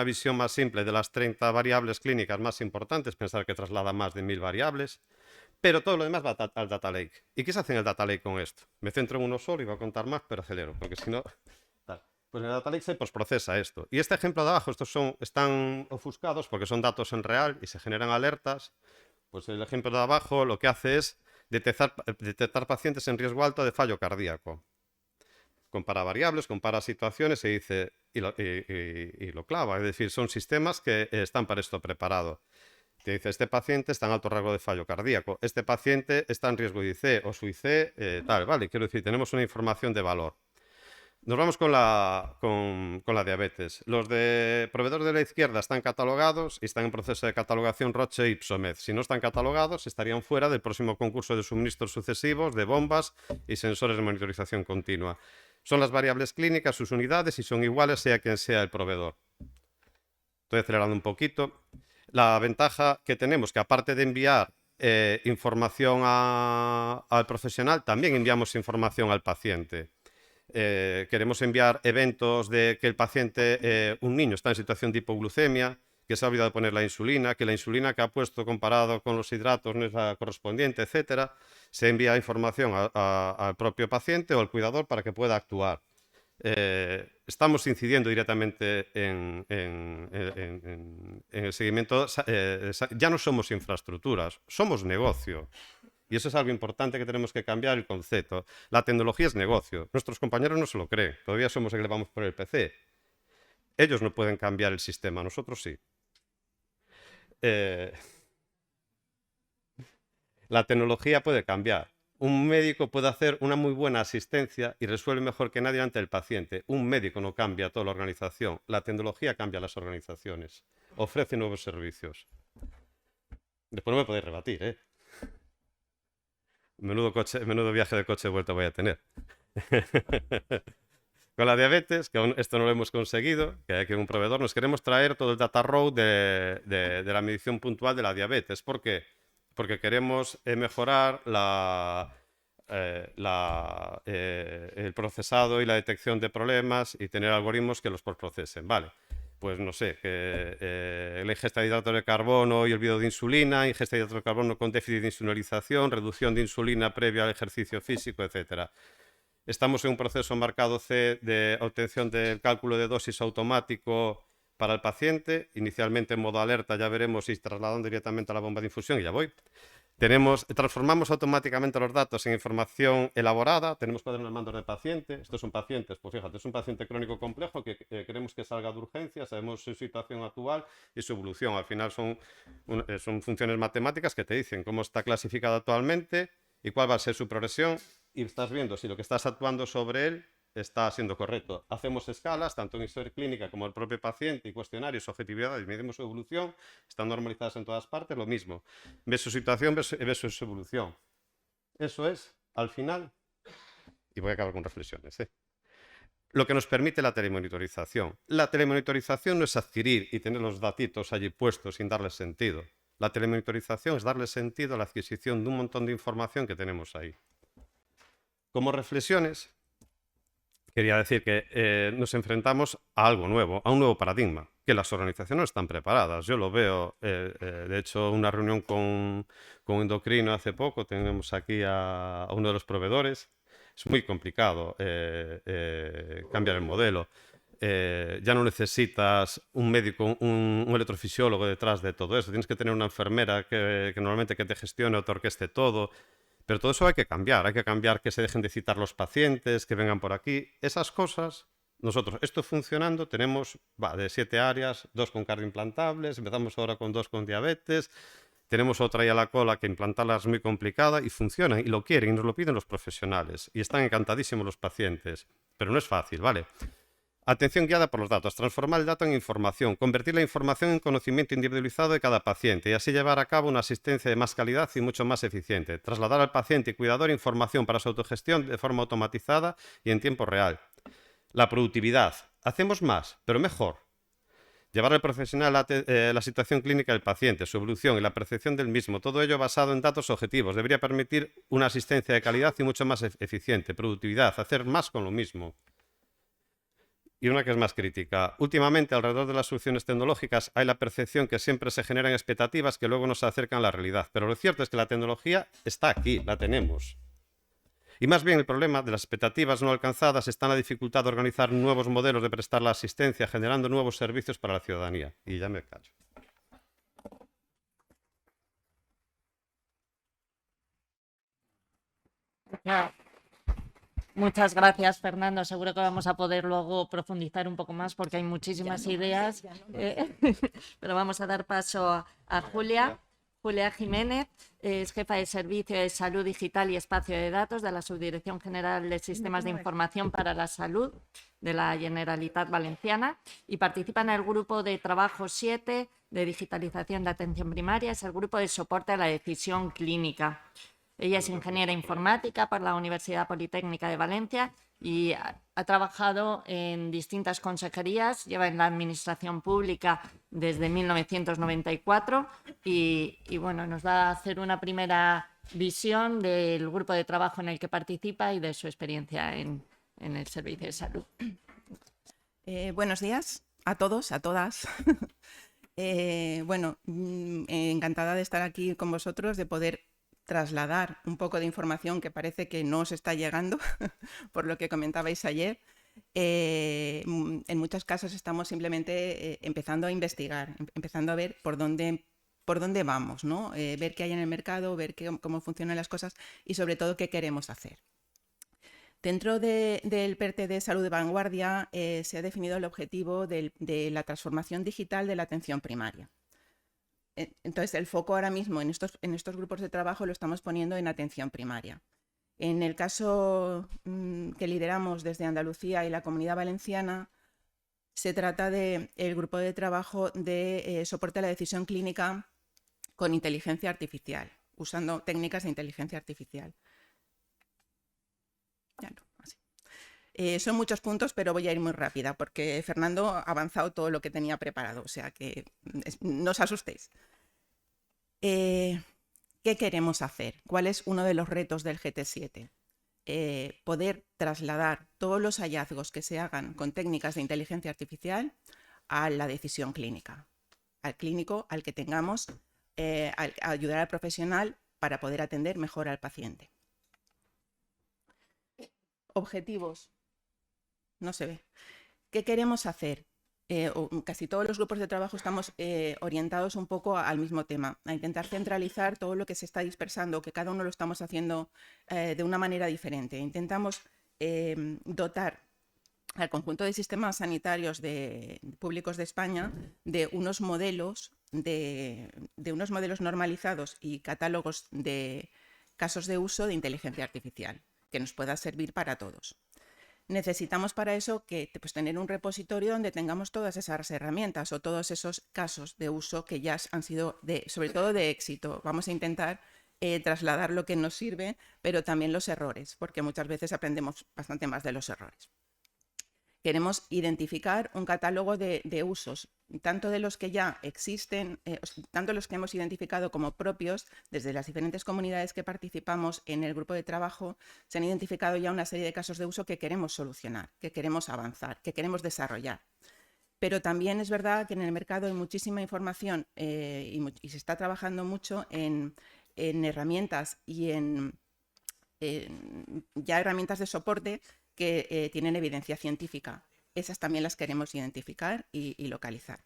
visión más simple de las 30 variables clínicas más importantes, pensar que traslada más de 1000 variables, pero todo lo demás va al data lake. ¿Y qué se hace en el data lake con esto? Me centro en uno solo y voy a contar más, pero acelero, porque si no... Pues en el data lake se procesa esto. Y este ejemplo de abajo, están ofuscados porque son datos en real y se generan alertas. Pues el ejemplo de abajo lo que hace es detectar pacientes en riesgo alto de fallo cardíaco. Compara variables, compara situaciones y lo clava. Es decir, son sistemas que están para esto preparados. Te dice, este paciente está en alto riesgo de fallo cardíaco, este paciente está en riesgo de IC o su IC, tal, vale. Quiero decir, tenemos una información de valor. Nos vamos con la diabetes. Los de proveedores de la izquierda están catalogados y están en proceso de catalogación Roche e Ipsomed. Si no están catalogados, estarían fuera del próximo concurso de suministros sucesivos de bombas y sensores de monitorización continua. Son las variables clínicas, sus unidades, y son iguales sea quien sea el proveedor. Estoy acelerando un poquito. La ventaja que tenemos, que aparte de enviar información al profesional, también enviamos información al paciente. Queremos enviar eventos de que el paciente, un niño está en situación de hipoglucemia, que se ha olvidado de poner la insulina, que la insulina que ha puesto comparado con los hidratos no es la correspondiente, etcétera. Se envía información al propio paciente o al cuidador para que pueda actuar. Estamos incidiendo directamente en el seguimiento. Ya no somos infraestructuras, somos negocio. Y eso es algo importante que tenemos que cambiar el concepto. La tecnología es negocio. Nuestros compañeros no se lo creen. Todavía somos el que le vamos por el PC. Ellos no pueden cambiar el sistema, nosotros sí. La tecnología puede cambiar. Un médico puede hacer una muy buena asistencia y resuelve mejor que nadie ante el paciente. Un médico no cambia toda la organización. La tecnología cambia las organizaciones. Ofrece nuevos servicios. Después no me podéis rebatir, ¿eh? Menudo viaje de coche de vuelta voy a tener. Con la diabetes, que aún esto no lo hemos conseguido, que hay que un proveedor, nos queremos traer todo el data row de la medición puntual de la diabetes. ¿Por qué? Porque queremos mejorar el procesado y la detección de problemas y tener algoritmos que los procesen. Vale, pues no sé, la ingesta de hidratos de carbono y olvido de insulina, ingesta de hidratos de carbono con déficit de insulinización, reducción de insulina previa al ejercicio físico, etcétera. Estamos en un proceso marcado C de obtención del cálculo de dosis automático para el paciente, inicialmente en modo alerta, ya veremos si trasladando directamente a la bomba de infusión, y ya voy. Transformamos automáticamente los datos en información elaborada, tenemos cuadernos de mandos de paciente, estos son pacientes, pues fíjate, es un paciente crónico complejo que queremos que salga de urgencia, sabemos su situación actual y su evolución, al final son funciones matemáticas que te dicen cómo está clasificado actualmente y cuál va a ser su progresión, y estás viendo si lo que estás actuando sobre él está siendo correcto. Hacemos escalas, tanto en historia clínica como el propio paciente, y cuestionarios, objetividad, y medimos su evolución, están normalizadas en todas partes, lo mismo. Ves su situación, ves su evolución. Eso es, al final, y voy a acabar con reflexiones, lo que nos permite la telemonitorización. La telemonitorización no es adquirir y tener los datitos allí puestos sin darles sentido. La telemonitorización es darle sentido a la adquisición de un montón de información que tenemos ahí. Como reflexiones, quería decir que nos enfrentamos a algo nuevo, a un nuevo paradigma, que las organizaciones no están preparadas. Yo lo veo, de hecho, una reunión con endocrino hace poco, tenemos aquí a uno de los proveedores. Es muy complicado cambiar el modelo. Ya no necesitas un médico, un electrofisiólogo detrás de todo eso. Tienes que tener una enfermera que normalmente que te gestione o te orqueste todo. Pero todo eso hay que cambiar que se dejen de citar los pacientes, que vengan por aquí. Esas cosas, nosotros, esto funcionando, tenemos de 7 áreas, 2 con cardioimplantables, empezamos ahora con 2 con diabetes. Tenemos otra ahí a la cola que implantarla es muy complicada y funciona y lo quieren y nos lo piden los profesionales y están encantadísimos los pacientes, pero no es fácil, ¿vale? Atención guiada por los datos, transformar el dato en información, convertir la información en conocimiento individualizado de cada paciente y así llevar a cabo una asistencia de más calidad y mucho más eficiente. Trasladar al paciente y cuidador información para su autogestión de forma automatizada y en tiempo real. La productividad. Hacemos más, pero mejor. Llevar al profesional la situación clínica del paciente, su evolución y la percepción del mismo, todo ello basado en datos objetivos. Debería permitir una asistencia de calidad y mucho más eficiente. Productividad, hacer más con lo mismo. Y una que es más crítica. Últimamente, alrededor de las soluciones tecnológicas hay la percepción que siempre se generan expectativas que luego no se acercan a la realidad. Pero lo cierto es que la tecnología está aquí, la tenemos. Y más bien el problema de las expectativas no alcanzadas está en la dificultad de organizar nuevos modelos de prestar la asistencia, generando nuevos servicios para la ciudadanía. Y ya me callo. Muchas gracias, Fernando. Seguro que vamos a poder luego profundizar un poco más porque hay muchísimas ideas. Pero vamos a dar paso a Julia. Julia Jiménez es jefa de Servicio de Salud Digital y Espacio de Datos de la Subdirección General de Sistemas de Información para la Salud de la Generalitat Valenciana y participa en el grupo de trabajo 7 de digitalización de atención primaria. Es el grupo de soporte a la decisión clínica. Ella es ingeniera informática por la Universidad Politécnica de Valencia y ha trabajado en distintas consejerías, lleva en la administración pública desde 1994 y bueno, nos va a hacer una primera visión del grupo de trabajo en el que participa y de su experiencia en el servicio de salud. Buenos días a todos, a todas. Bueno, encantada de estar aquí con vosotros, de poder trasladar un poco de información que parece que no os está llegando, por lo que comentabais ayer. En muchos casos estamos simplemente empezando a investigar, empezando a ver por dónde vamos, ¿no? Ver qué hay en el mercado, ver cómo funcionan las cosas y sobre todo qué queremos hacer. Dentro del PERTE de Salud de Vanguardia se ha definido el objetivo de la transformación digital de la atención primaria. Entonces, el foco ahora mismo en estos grupos de trabajo lo estamos poniendo en atención primaria. En el caso que lideramos desde Andalucía y la Comunidad Valenciana, se trata del grupo de trabajo de soporte a la decisión clínica con inteligencia artificial, usando técnicas de inteligencia artificial. Ya no, así. Son muchos puntos, pero voy a ir muy rápida porque Fernando ha avanzado todo lo que tenía preparado, o sea que no os asustéis. ¿Qué queremos hacer? ¿Cuál es uno de los retos del GT7? Poder trasladar todos los hallazgos que se hagan con técnicas de inteligencia artificial a la decisión clínica, al clínico, al que tengamos, a ayudar al profesional para poder atender mejor al paciente. Objetivos. No se ve. ¿Qué queremos hacer? Casi todos los grupos de trabajo estamos orientados un poco al mismo tema, a intentar centralizar todo lo que se está dispersando, que cada uno lo estamos haciendo de una manera diferente. Intentamos dotar al conjunto de sistemas sanitarios públicos de España de unos modelos normalizados y catálogos de casos de uso de inteligencia artificial que nos pueda servir para todos. Necesitamos para eso tener un repositorio donde tengamos todas esas herramientas o todos esos casos de uso que ya han sido, sobre todo de éxito. Vamos a intentar trasladar lo que nos sirve, pero también los errores, porque muchas veces aprendemos bastante más de los errores. Queremos identificar un catálogo de usos, tanto de los que ya existen, tanto los que hemos identificado como propios. Desde las diferentes comunidades que participamos en el grupo de trabajo se han identificado ya una serie de casos de uso que queremos solucionar, que queremos avanzar, que queremos desarrollar. Pero también es verdad que en el mercado hay muchísima información y se está trabajando mucho en herramientas y en ya herramientas de soporte que tienen evidencia científica. Esas también las queremos identificar y localizar.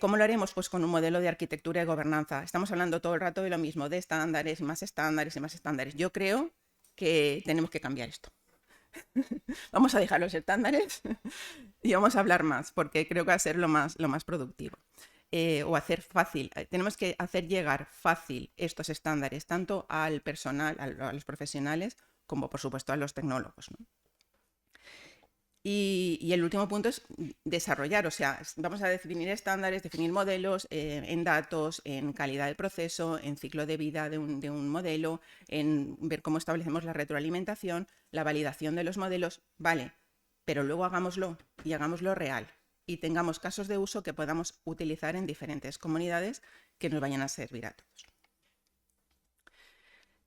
¿Cómo lo haremos? Pues con un modelo de arquitectura y gobernanza. Estamos hablando todo el rato de lo mismo, de estándares y más estándares y más estándares. Yo creo que tenemos que cambiar esto. Vamos a dejar los estándares y vamos a hablar más, porque creo que va a ser lo más productivo. o hacer fácil, tenemos que hacer llegar fácil estos estándares tanto al personal, a los profesionales, como por supuesto a los tecnólogos, ¿no? Y el último punto es desarrollar, o sea, vamos a definir estándares, definir modelos en datos, en calidad del proceso, en ciclo de vida de un modelo, en ver cómo establecemos la retroalimentación, la validación de los modelos, vale, pero luego hagámoslo y hagámoslo real y tengamos casos de uso que podamos utilizar en diferentes comunidades que nos vayan a servir a todos.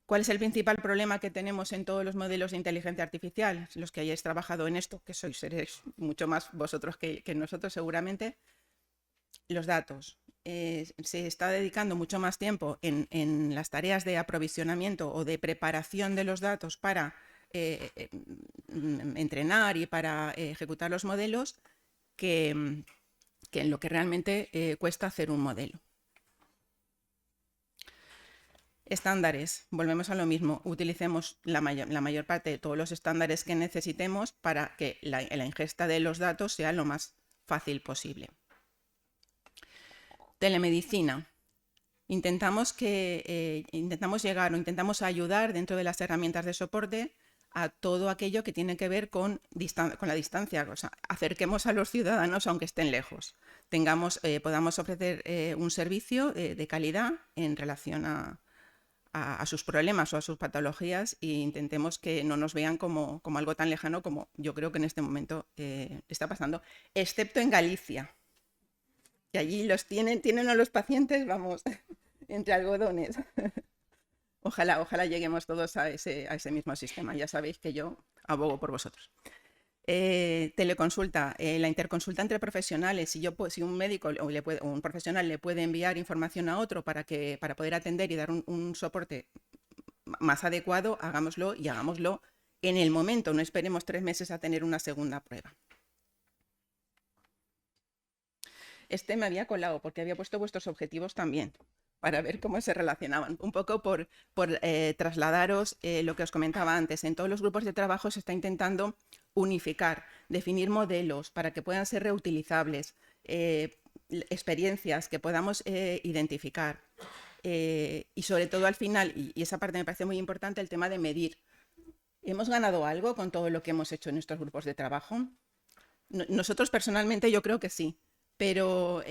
¿Cuál es el principal problema que tenemos en todos los modelos de inteligencia artificial? Los que hayáis trabajado en esto, que seréis mucho más vosotros que nosotros seguramente, los datos. Se está dedicando mucho más tiempo en las tareas de aprovisionamiento o de preparación de los datos para entrenar y para ejecutar los modelos que en lo que realmente cuesta hacer un modelo. Estándares, volvemos a lo mismo, utilicemos la mayor parte de todos los estándares que necesitemos para que la ingesta de los datos sea lo más fácil posible. Telemedicina. Intentamos llegar o intentamos ayudar dentro de las herramientas de soporte a todo aquello que tiene que ver con la distancia, o sea, acerquemos a los ciudadanos aunque estén lejos, podamos ofrecer un servicio de calidad en relación a sus problemas o a sus patologías e intentemos que no nos vean como algo tan lejano como yo creo que en este momento está pasando, excepto en Galicia, que allí tienen a los pacientes, vamos, entre algodones. Ojalá lleguemos todos a ese mismo sistema. Ya sabéis que yo abogo por vosotros. Teleconsulta, la interconsulta entre profesionales. Si un médico o un profesional le puede enviar información a otro para poder atender y dar un soporte más adecuado, hagámoslo y hagámoslo en el momento. No esperemos 3 meses a tener una segunda prueba. Este me había colado porque había puesto vuestros objetivos también, para ver cómo se relacionaban. Un poco por trasladaros lo que os comentaba antes. En todos los grupos de trabajo se está intentando unificar, definir modelos para que puedan ser reutilizables, experiencias que podamos identificar. Y sobre todo al final, y esa parte me parece muy importante, el tema de medir. ¿Hemos ganado algo con todo lo que hemos hecho en estos grupos de trabajo? Nosotros personalmente yo creo que sí. Pero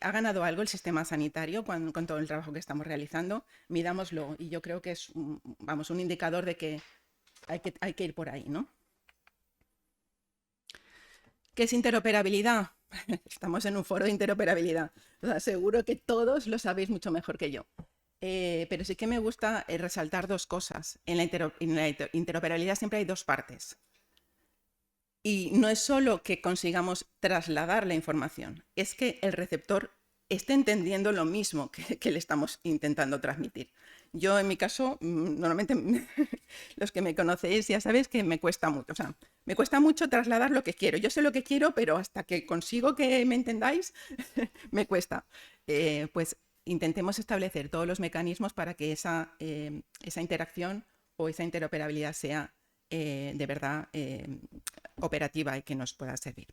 ¿ha ganado algo el sistema sanitario con todo el trabajo que estamos realizando? Midámoslo y yo creo que es un indicador de que hay que ir por ahí, ¿no? ¿Qué es interoperabilidad? Estamos en un foro de interoperabilidad. Os aseguro que todos lo sabéis mucho mejor que yo. Pero sí que me gusta resaltar 2 cosas. En la interoperabilidad siempre hay 2 partes. Y no es solo que consigamos trasladar la información, es que el receptor esté entendiendo lo mismo que le estamos intentando transmitir. Yo, en mi caso, normalmente los que me conocéis ya sabéis que me cuesta mucho. O sea, me cuesta mucho trasladar lo que quiero. Yo sé lo que quiero, pero hasta que consigo que me entendáis, me cuesta. Pues intentemos establecer todos los mecanismos para que esa interacción o esa interoperabilidad sea de verdad operativa y que nos pueda servir.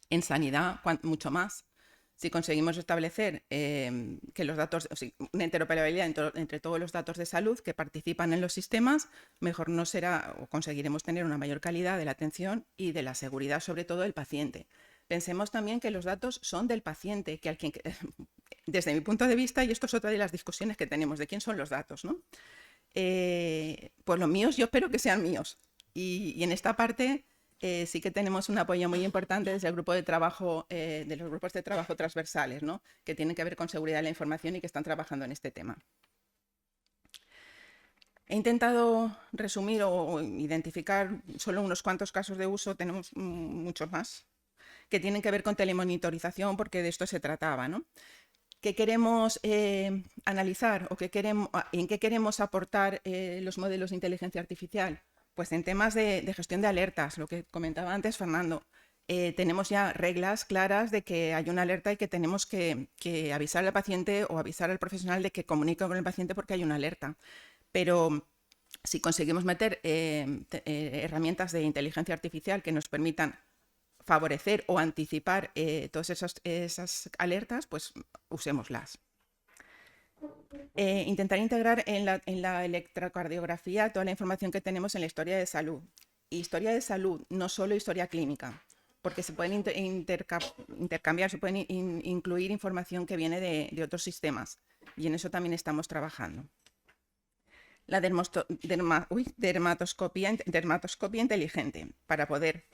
En sanidad, mucho más. Si conseguimos establecer que los datos, una interoperabilidad entre todos los datos de salud que participan en los sistemas, mejor nos será o conseguiremos tener una mayor calidad de la atención y de la seguridad, sobre todo del paciente. Pensemos también que los datos son del paciente, desde mi punto de vista, y esto es otra de las discusiones que tenemos, de quién son los datos, ¿no? Pues los míos, yo espero que sean míos. Y en esta parte sí que tenemos un apoyo muy importante desde el grupo de trabajo, de los grupos de trabajo transversales, ¿no? Que tienen que ver con seguridad de la información y que están trabajando en este tema. He intentado resumir o identificar solo unos cuantos casos de uso, tenemos muchos más, que tienen que ver con telemonitorización, porque de esto se trataba, ¿no? ¿Qué queremos analizar o en qué queremos aportar los modelos de inteligencia artificial? Pues en temas de gestión de alertas, lo que comentaba antes Fernando. Tenemos ya reglas claras de que hay una alerta y que tenemos que avisar al paciente o avisar al profesional de que comunique con el paciente porque hay una alerta. Pero si conseguimos meter herramientas de inteligencia artificial que nos permitan favorecer o anticipar todas esas alertas, pues usémoslas. Intentar integrar en la electrocardiografía toda la información que tenemos en la historia de salud. Historia de salud, no solo historia clínica, porque se pueden intercambiar, se pueden incluir información que viene de otros sistemas, y en eso también estamos trabajando. La dermatoscopía inteligente, para poder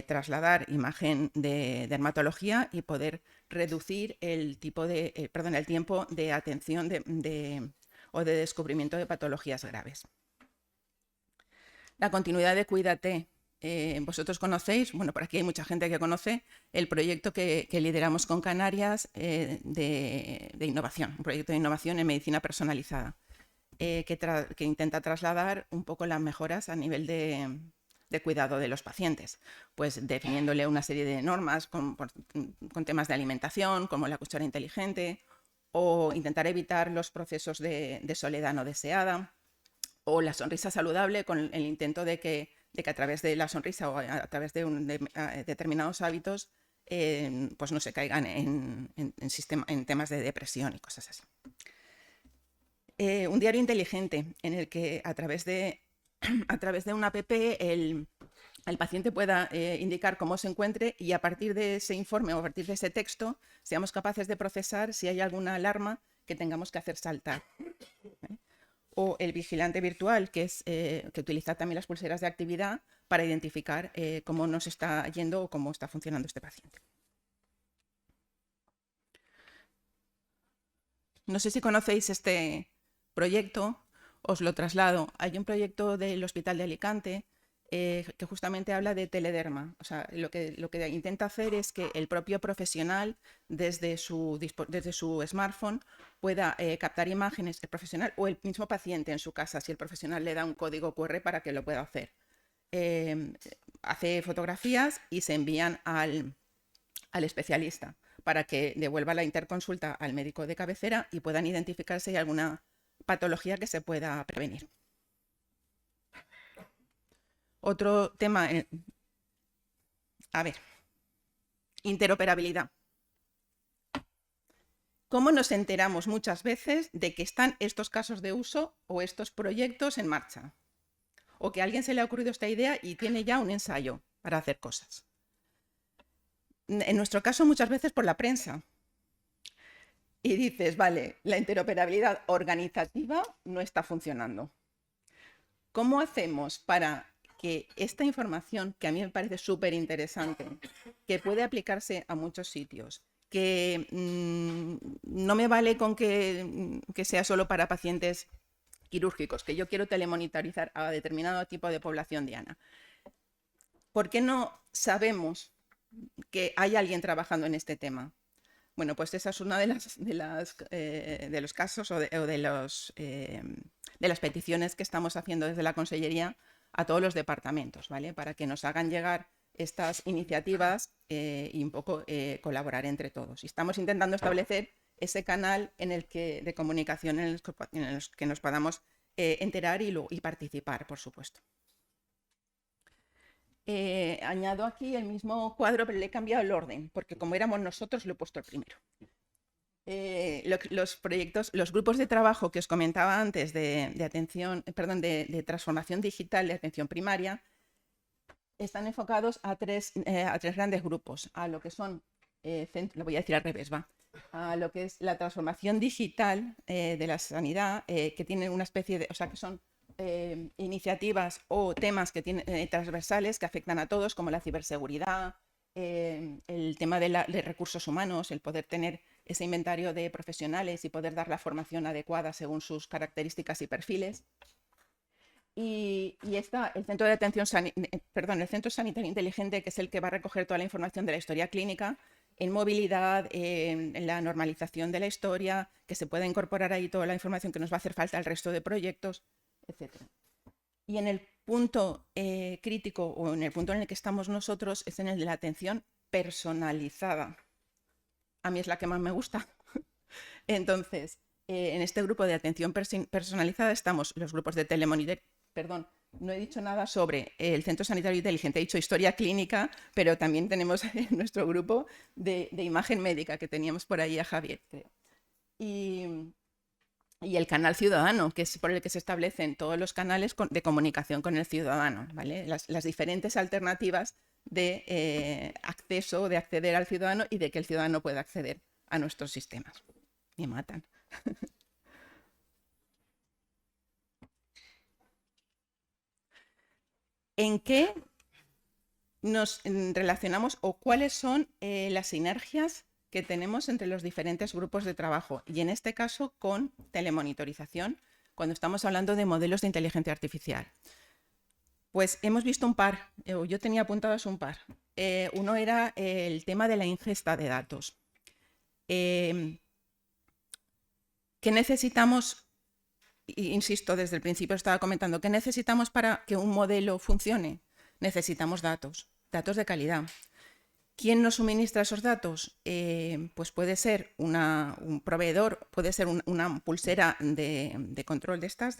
trasladar imagen de dermatología y poder reducir el tiempo de atención o de descubrimiento de patologías graves. La continuidad de Cuídate. Vosotros conocéis, bueno, por aquí hay mucha gente que conoce el proyecto que lideramos con Canarias de innovación, un proyecto de innovación en medicina personalizada, que intenta trasladar un poco las mejoras a nivel de cuidado de los pacientes, pues definiéndole una serie de normas con temas de alimentación, como la cuchara inteligente, o intentar evitar los procesos de soledad no deseada, o la sonrisa saludable, con el intento de que a través de la sonrisa o a través de determinados hábitos pues no se caigan en temas de depresión y cosas así. Un diario inteligente en el que a través de una app el paciente pueda indicar cómo se encuentre, y a partir de ese informe o a partir de ese texto seamos capaces de procesar si hay alguna alarma que tengamos que hacer saltar. O el vigilante virtual, que utiliza también las pulseras de actividad para identificar cómo nos está yendo o cómo está funcionando este paciente. No sé si conocéis este proyecto, os lo traslado. Hay un proyecto del Hospital de Alicante que justamente habla de telederma. O sea, lo que intenta hacer es que el propio profesional, desde su smartphone, pueda captar imágenes, el profesional o el mismo paciente en su casa, si el profesional le da un código QR para que lo pueda hacer. Hace fotografías y se envían al especialista para que devuelva la interconsulta al médico de cabecera y puedan identificar si hay alguna patología que se pueda prevenir. Otro tema, interoperabilidad. ¿Cómo nos enteramos muchas veces de que están estos casos de uso o estos proyectos en marcha? O que a alguien se le ha ocurrido esta idea y tiene ya un ensayo para hacer cosas. En nuestro caso, muchas veces por la prensa. Y dices, vale, la interoperabilidad organizativa no está funcionando. ¿Cómo hacemos para que esta información, que a mí me parece súper interesante, que puede aplicarse a muchos sitios, que no me vale con que sea solo para pacientes quirúrgicos, que yo quiero telemonitorizar a determinado tipo de población diana? ¿Por qué no sabemos que hay alguien trabajando en este tema? Bueno, pues esa es una de los casos o de las peticiones que estamos haciendo desde la Consellería a todos los departamentos, ¿vale? Para que nos hagan llegar estas iniciativas y un poco colaborar entre todos. Y estamos intentando establecer ese canal de comunicación en el que nos podamos enterar y participar, por supuesto. Añado aquí el mismo cuadro, pero le he cambiado el orden, porque como éramos nosotros, lo he puesto el primero. Los grupos de trabajo que os comentaba antes de transformación digital de atención primaria están enfocados a tres grandes grupos, a lo que son, lo voy a decir al revés, a lo que es la transformación digital de la sanidad, que tienen una especie de, o sea, que son iniciativas o temas que tienen transversales que afectan a todos, como la ciberseguridad, el tema de recursos humanos, el poder tener ese inventario de profesionales y poder dar la formación adecuada según sus características y perfiles. Y está el Centro Sanitario Inteligente, que es el que va a recoger toda la información de la historia clínica en movilidad, en la normalización de la historia, que se pueda incorporar ahí toda la información que nos va a hacer falta al resto de proyectos, etc. Y en el punto crítico, o en el punto en el que estamos nosotros, es en el de la atención personalizada. A mí es la que más me gusta. Entonces, en este grupo de atención personalizada estamos los grupos de no he dicho nada sobre el Centro Sanitario Inteligente, he dicho historia clínica, pero también tenemos en nuestro grupo de imagen médica, que teníamos por ahí a Javier, creo. Y el canal ciudadano, que es por el que se establecen todos los canales de comunicación con el ciudadano, ¿vale? Las diferentes alternativas de acceso, de acceder al ciudadano y de que el ciudadano pueda acceder a nuestros sistemas. Me matan. ¿En qué nos relacionamos o cuáles son las sinergias que tenemos entre los diferentes grupos de trabajo? Y en este caso con telemonitorización, cuando estamos hablando de modelos de inteligencia artificial. Pues hemos visto un par, yo tenía apuntados un par. Uno era el tema de la ingesta de datos. ¿Qué necesitamos? Insisto, desde el principio estaba comentando, ¿qué necesitamos para que un modelo funcione? Necesitamos datos, datos de calidad. ¿Quién nos suministra esos datos? Pues puede ser un proveedor, puede ser una pulsera de control de estas,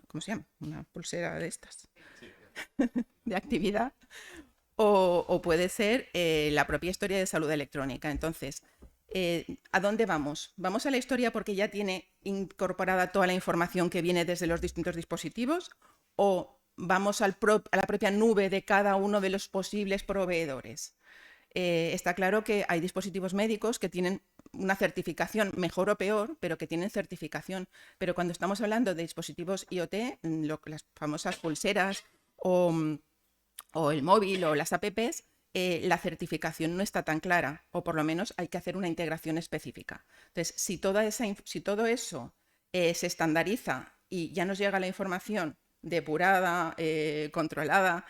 ¿cómo se llama? Una pulsera de estas, de actividad, o puede ser la propia historia de salud electrónica. Entonces, ¿a dónde vamos? ¿Vamos a la historia porque ya tiene incorporada toda la información que viene desde los distintos dispositivos? ¿O vamos a la propia nube de cada uno de los posibles proveedores? Está claro que hay dispositivos médicos que tienen una certificación, mejor o peor, pero que tienen certificación. Pero cuando estamos hablando de dispositivos IoT, las famosas pulseras o el móvil o las apps, la certificación no está tan clara, o por lo menos hay que hacer una integración específica. Entonces, si todo eso se estandariza y ya nos llega la información depurada, controlada,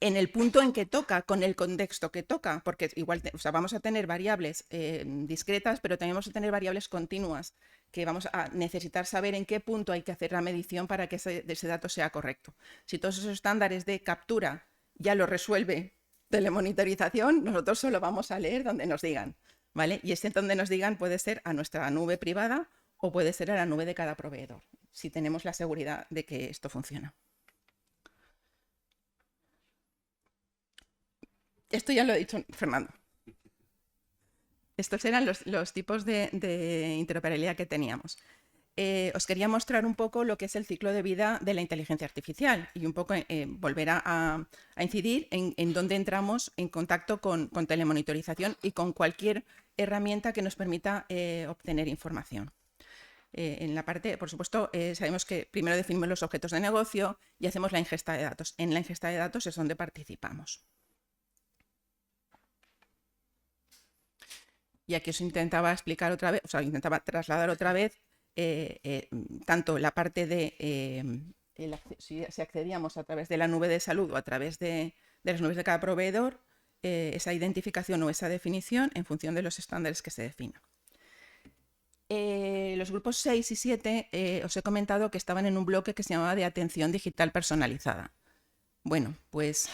en el punto en que toca, con el contexto que toca, porque igual vamos a tener variables discretas, pero también vamos a tener variables continuas, que vamos a necesitar saber en qué punto hay que hacer la medición para que ese dato sea correcto. Si todos esos estándares de captura ya lo resuelve telemonitorización, nosotros solo vamos a leer donde nos digan, ¿vale? Y donde nos digan puede ser a nuestra nube privada o puede ser a la nube de cada proveedor, si tenemos la seguridad de que esto funciona. Esto ya lo ha dicho Fernando. Estos eran los tipos de interoperabilidad que teníamos. Os quería mostrar un poco lo que es el ciclo de vida de la inteligencia artificial y un poco volver a incidir en dónde entramos en contacto con telemonitorización y con cualquier herramienta que nos permita obtener información. En la parte, por supuesto, sabemos que primero definimos los objetos de negocio y hacemos la ingesta de datos. En la ingesta de datos es donde participamos. Y aquí os intentaba explicar otra vez, intentaba trasladar otra vez tanto la parte de si accedíamos a través de la nube de salud o a través de las nubes de cada proveedor, esa identificación o esa definición en función de los estándares que se definan. Los grupos 6 y 7 os he comentado que estaban en un bloque que se llamaba de atención digital personalizada. Bueno, pues,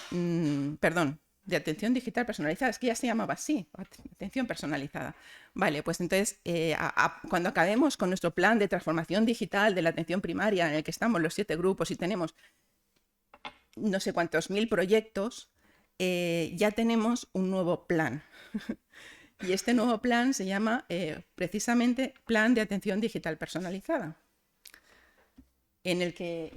perdón. De atención digital personalizada, es que ya se llamaba así, atención personalizada. Vale, pues entonces, cuando acabemos con nuestro plan de transformación digital de la atención primaria, en el que estamos los 7 grupos y tenemos no sé cuántos mil proyectos, ya tenemos un nuevo plan. Y este nuevo plan se llama precisamente Plan de Atención Digital Personalizada, en el que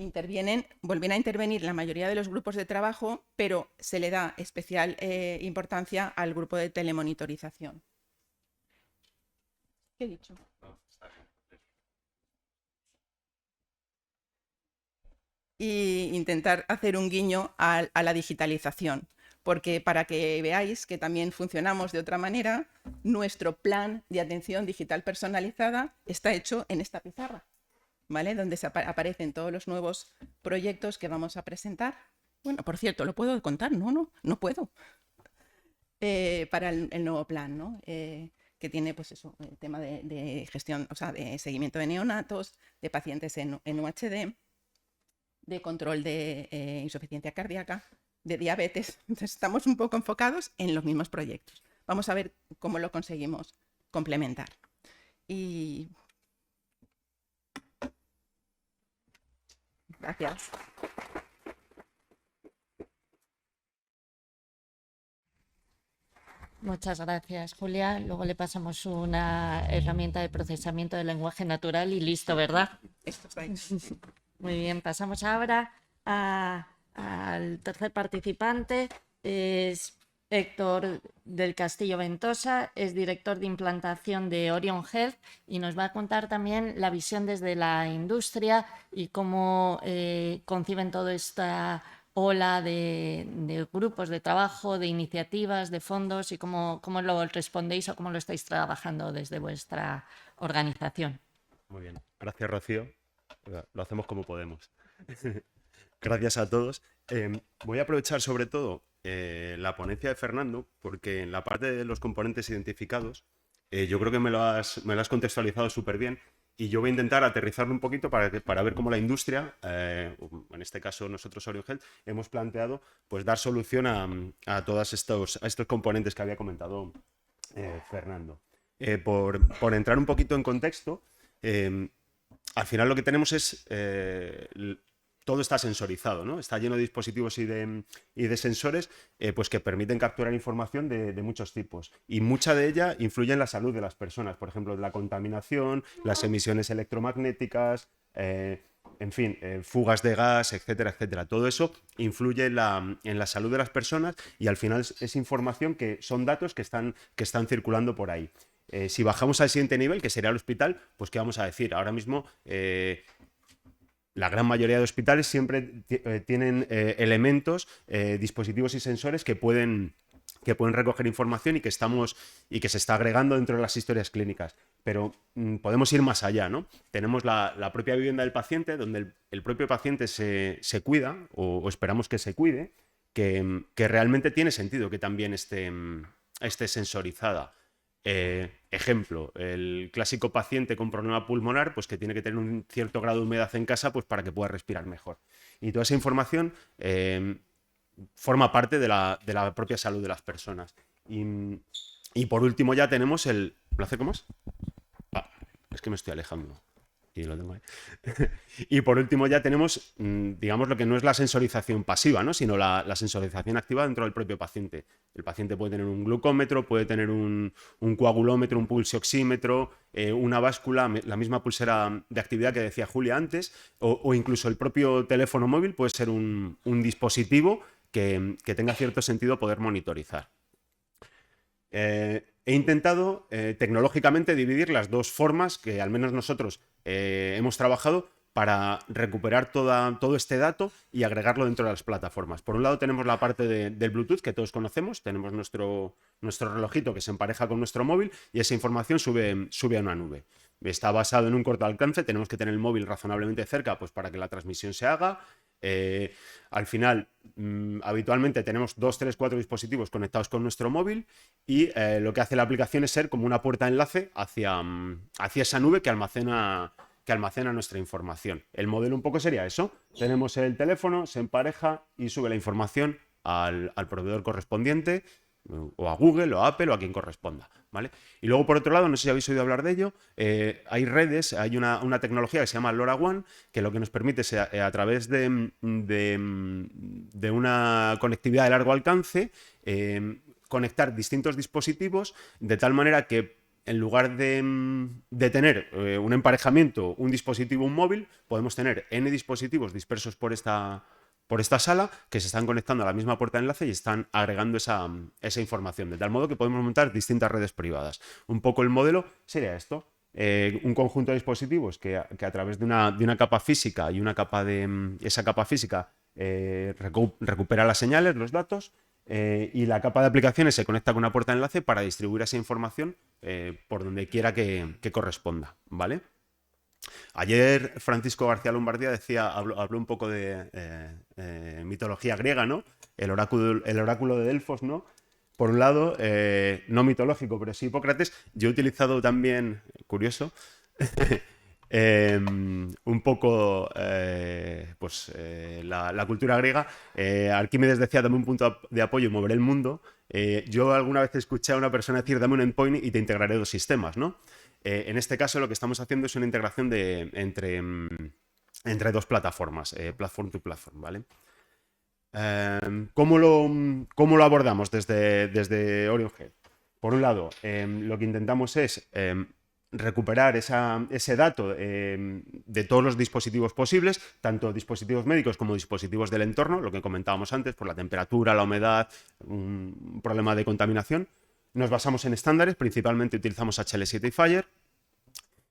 vuelven a intervenir la mayoría de los grupos de trabajo, pero se le da especial importancia al grupo de telemonitorización. ¿Qué he dicho? Y intentar hacer un guiño a la digitalización, porque para que veáis que también funcionamos de otra manera, nuestro plan de atención digital personalizada está hecho en esta pizarra, ¿vale? Donde aparecen todos los nuevos proyectos que vamos a presentar. Bueno, por cierto, ¿lo puedo contar? No puedo. Para el nuevo plan, ¿no? Que tiene pues eso, el tema de gestión, de seguimiento de neonatos, de pacientes en UHD, de control de insuficiencia cardíaca, de diabetes. Entonces estamos un poco enfocados en los mismos proyectos. Vamos a ver cómo lo conseguimos complementar. Y Gracias. Muchas gracias, Julia. Luego le pasamos una herramienta de procesamiento del lenguaje natural y listo, ¿verdad? Esto está ahí. Muy bien, pasamos ahora al tercer participante. Es Héctor del Castillo Ventosa, es director de implantación de Orion Health y nos va a contar también la visión desde la industria y cómo conciben toda esta ola de grupos de trabajo, de iniciativas, de fondos y cómo lo respondéis o cómo lo estáis trabajando desde vuestra organización. Muy bien, gracias Rocío. Lo hacemos como podemos. Gracias a todos. Voy a aprovechar sobre todo la ponencia de Fernando, porque en la parte de los componentes identificados, yo creo que me lo has contextualizado súper bien y yo voy a intentar aterrizarlo un poquito para ver cómo la industria, en este caso nosotros Orion Health, hemos planteado pues, dar solución a todos estos componentes que había comentado Fernando. Por entrar un poquito en contexto, al final lo que tenemos es todo está sensorizado, ¿no? Está lleno de dispositivos y de sensores pues que permiten capturar información de muchos tipos. Y mucha de ella influye en la salud de las personas. Por ejemplo, la contaminación, las emisiones electromagnéticas, en fin, fugas de gas, etcétera, etcétera. Todo eso influye en la salud de las personas y al final es información que son datos que están circulando por ahí. Si bajamos al siguiente nivel, que sería el hospital, pues ¿qué vamos a decir? Ahora mismo la gran mayoría de hospitales siempre tienen elementos, dispositivos y sensores que pueden recoger información y que se está agregando dentro de las historias clínicas. Pero podemos ir más allá, ¿no? Tenemos la propia vivienda del paciente, donde el propio paciente se cuida, o esperamos que se cuide, que realmente tiene sentido que también esté sensorizada. Ejemplo, el clásico paciente con problema pulmonar, pues que tiene que tener un cierto grado de humedad en casa pues para que pueda respirar mejor. Y toda esa información forma parte de la propia salud de las personas. Y por último ya tenemos el... ¿Lo hace cómo es? Es que me estoy alejando. Y lo tengo ahí. Y por último ya tenemos, digamos, lo que no es la sensorización pasiva, ¿no? Sino la sensorización activa dentro del propio paciente. El paciente puede tener un glucómetro, puede tener un coagulómetro, un pulsioxímetro, una báscula, la misma pulsera de actividad que decía Julia antes, o incluso el propio teléfono móvil puede ser un dispositivo que tenga cierto sentido poder monitorizar. He intentado tecnológicamente dividir las dos formas que al menos nosotros hemos trabajado para recuperar todo este dato y agregarlo dentro de las plataformas. Por un lado tenemos la parte del Bluetooth que todos conocemos, tenemos nuestro relojito que se empareja con nuestro móvil y esa información sube a una nube. Está basado en un corto alcance, tenemos que tener el móvil razonablemente cerca pues, para que la transmisión se haga. Al final, habitualmente tenemos 2, 3, 4 dispositivos conectados con nuestro móvil y lo que hace la aplicación es ser como una puerta de enlace hacia esa nube que almacena nuestra información. El modelo un poco sería eso. Tenemos el teléfono, se empareja y sube la información al proveedor correspondiente, o a Google, o a Apple, o a quien corresponda, ¿vale? Y luego, por otro lado, no sé si habéis oído hablar de ello, hay redes, hay una tecnología que se llama LoRaWAN, que lo que nos permite es, a través de una conectividad de largo alcance, conectar distintos dispositivos de tal manera que en lugar de tener un emparejamiento, un dispositivo, un móvil, podemos tener N dispositivos dispersos por esta sala que se están conectando a la misma puerta de enlace y están agregando esa información, de tal modo que podemos montar distintas redes privadas. Un poco el modelo sería esto. Un conjunto de dispositivos que a través de una capa física y esa capa física recupera las señales, los datos, y la capa de aplicaciones se conecta con una puerta de enlace para distribuir esa información por donde quiera que corresponda, ¿vale? Ayer Francisco García Lombardía habló un poco de mitología griega, ¿no? El oráculo de Delfos, ¿no? Por un lado, no mitológico, pero sí Hipócrates. Yo he utilizado también, curioso, un poco la cultura griega. Arquímedes decía, dame un punto de apoyo y moveré el mundo. Yo alguna vez escuché a una persona decir, dame un endpoint y te integraré dos sistemas, ¿no? En este caso lo que estamos haciendo es una integración entre dos plataformas, platform to platform, ¿vale? ¿Cómo lo abordamos desde Orion Health? Por un lado, lo que intentamos es recuperar ese dato de todos los dispositivos posibles, tanto dispositivos médicos como dispositivos del entorno, lo que comentábamos antes, por la temperatura, la humedad, un problema de contaminación. Nos basamos en estándares, principalmente utilizamos HL7 y FHIR,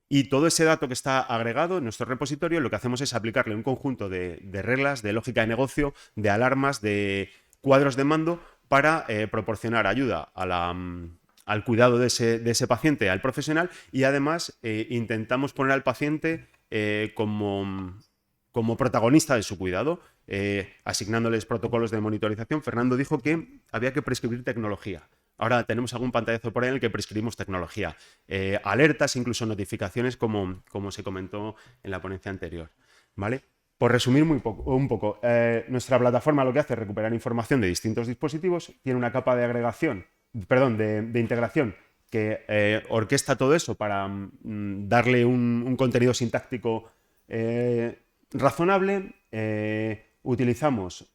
y todo ese dato que está agregado en nuestro repositorio, lo que hacemos es aplicarle un conjunto de reglas, de lógica de negocio, de alarmas, de cuadros de mando para proporcionar ayuda al cuidado de ese paciente, al profesional, y además intentamos poner al paciente como protagonista de su cuidado, asignándoles protocolos de monitorización. Fernando dijo que había que prescribir tecnología. Ahora tenemos algún pantallazo por ahí en el que prescribimos tecnología. Alertas, incluso notificaciones, como se comentó en la ponencia anterior, ¿vale? Por resumir un poco, nuestra plataforma lo que hace es recuperar información de distintos dispositivos, tiene una capa de de integración que orquesta todo eso para darle un contenido sintáctico razonable. Utilizamos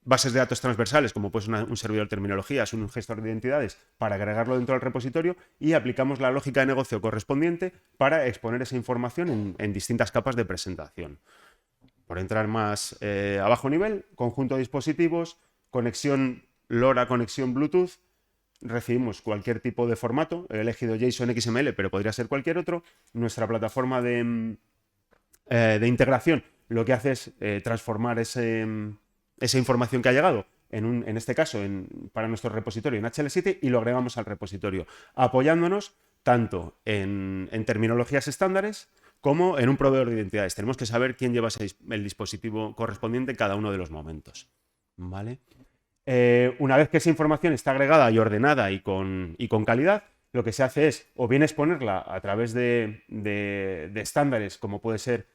bases de datos transversales, como puede ser un servidor de terminologías, un gestor de identidades, para agregarlo dentro del repositorio, y aplicamos la lógica de negocio correspondiente para exponer esa información en distintas capas de presentación. Por entrar más a bajo nivel, conjunto de dispositivos, conexión LoRa, conexión Bluetooth, recibimos cualquier tipo de formato, he elegido JSON, XML, pero podría ser cualquier otro. Nuestra plataforma de integración lo que hace es transformar esa información que ha llegado, en este caso, para nuestro repositorio en HL7, y lo agregamos al repositorio, apoyándonos tanto en terminologías estándares como en un proveedor de identidades. Tenemos que saber quién lleva el dispositivo correspondiente en cada uno de los momentos, ¿vale? Una vez que esa información está agregada y ordenada y con calidad, lo que se hace es o bien exponerla a través de estándares, como puede ser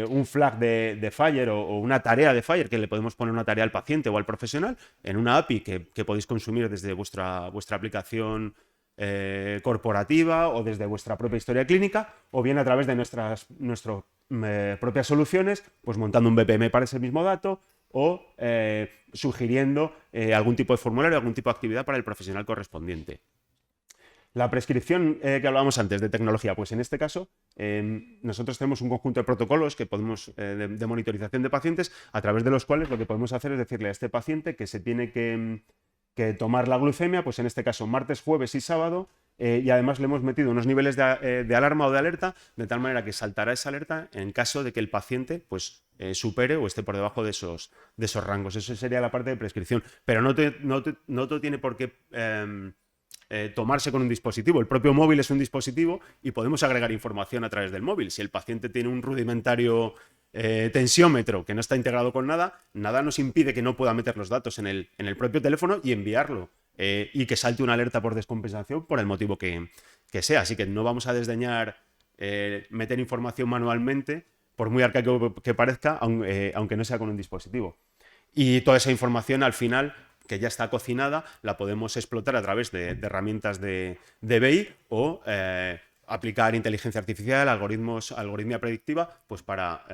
un flag de FHIR o una tarea de FHIR, que le podemos poner una tarea al paciente o al profesional en una API que podéis consumir desde vuestra aplicación corporativa o desde vuestra propia historia clínica, o bien a través de nuestras propias soluciones, pues montando un BPM para ese mismo dato, o sugiriendo algún tipo de formulario, algún tipo de actividad para el profesional correspondiente. La prescripción que hablábamos antes de tecnología, pues en este caso nosotros tenemos un conjunto de protocolos que podemos de monitorización de pacientes, a través de los cuales lo que podemos hacer es decirle a este paciente que se tiene que tomar la glucemia, pues en este caso martes, jueves y sábado, y además le hemos metido unos niveles de alarma o de alerta, de tal manera que saltará esa alerta en caso de que el paciente pues supere o esté por debajo de esos rangos. Eso sería la parte de prescripción, pero no todo tiene por qué tomarse con un dispositivo. El propio móvil es un dispositivo y podemos agregar información a través del móvil. Si el paciente tiene un rudimentario tensiómetro que no está integrado con nada, nada nos impide que no pueda meter los datos en el propio teléfono y enviarlo, y que salte una alerta por descompensación por el motivo que sea. Así que no vamos a desdeñar meter información manualmente, por muy arcaico que parezca, aunque no sea con un dispositivo. Y toda esa información al final, que ya está cocinada, la podemos explotar a través de herramientas de BI o aplicar inteligencia artificial, algoritmia predictiva, pues para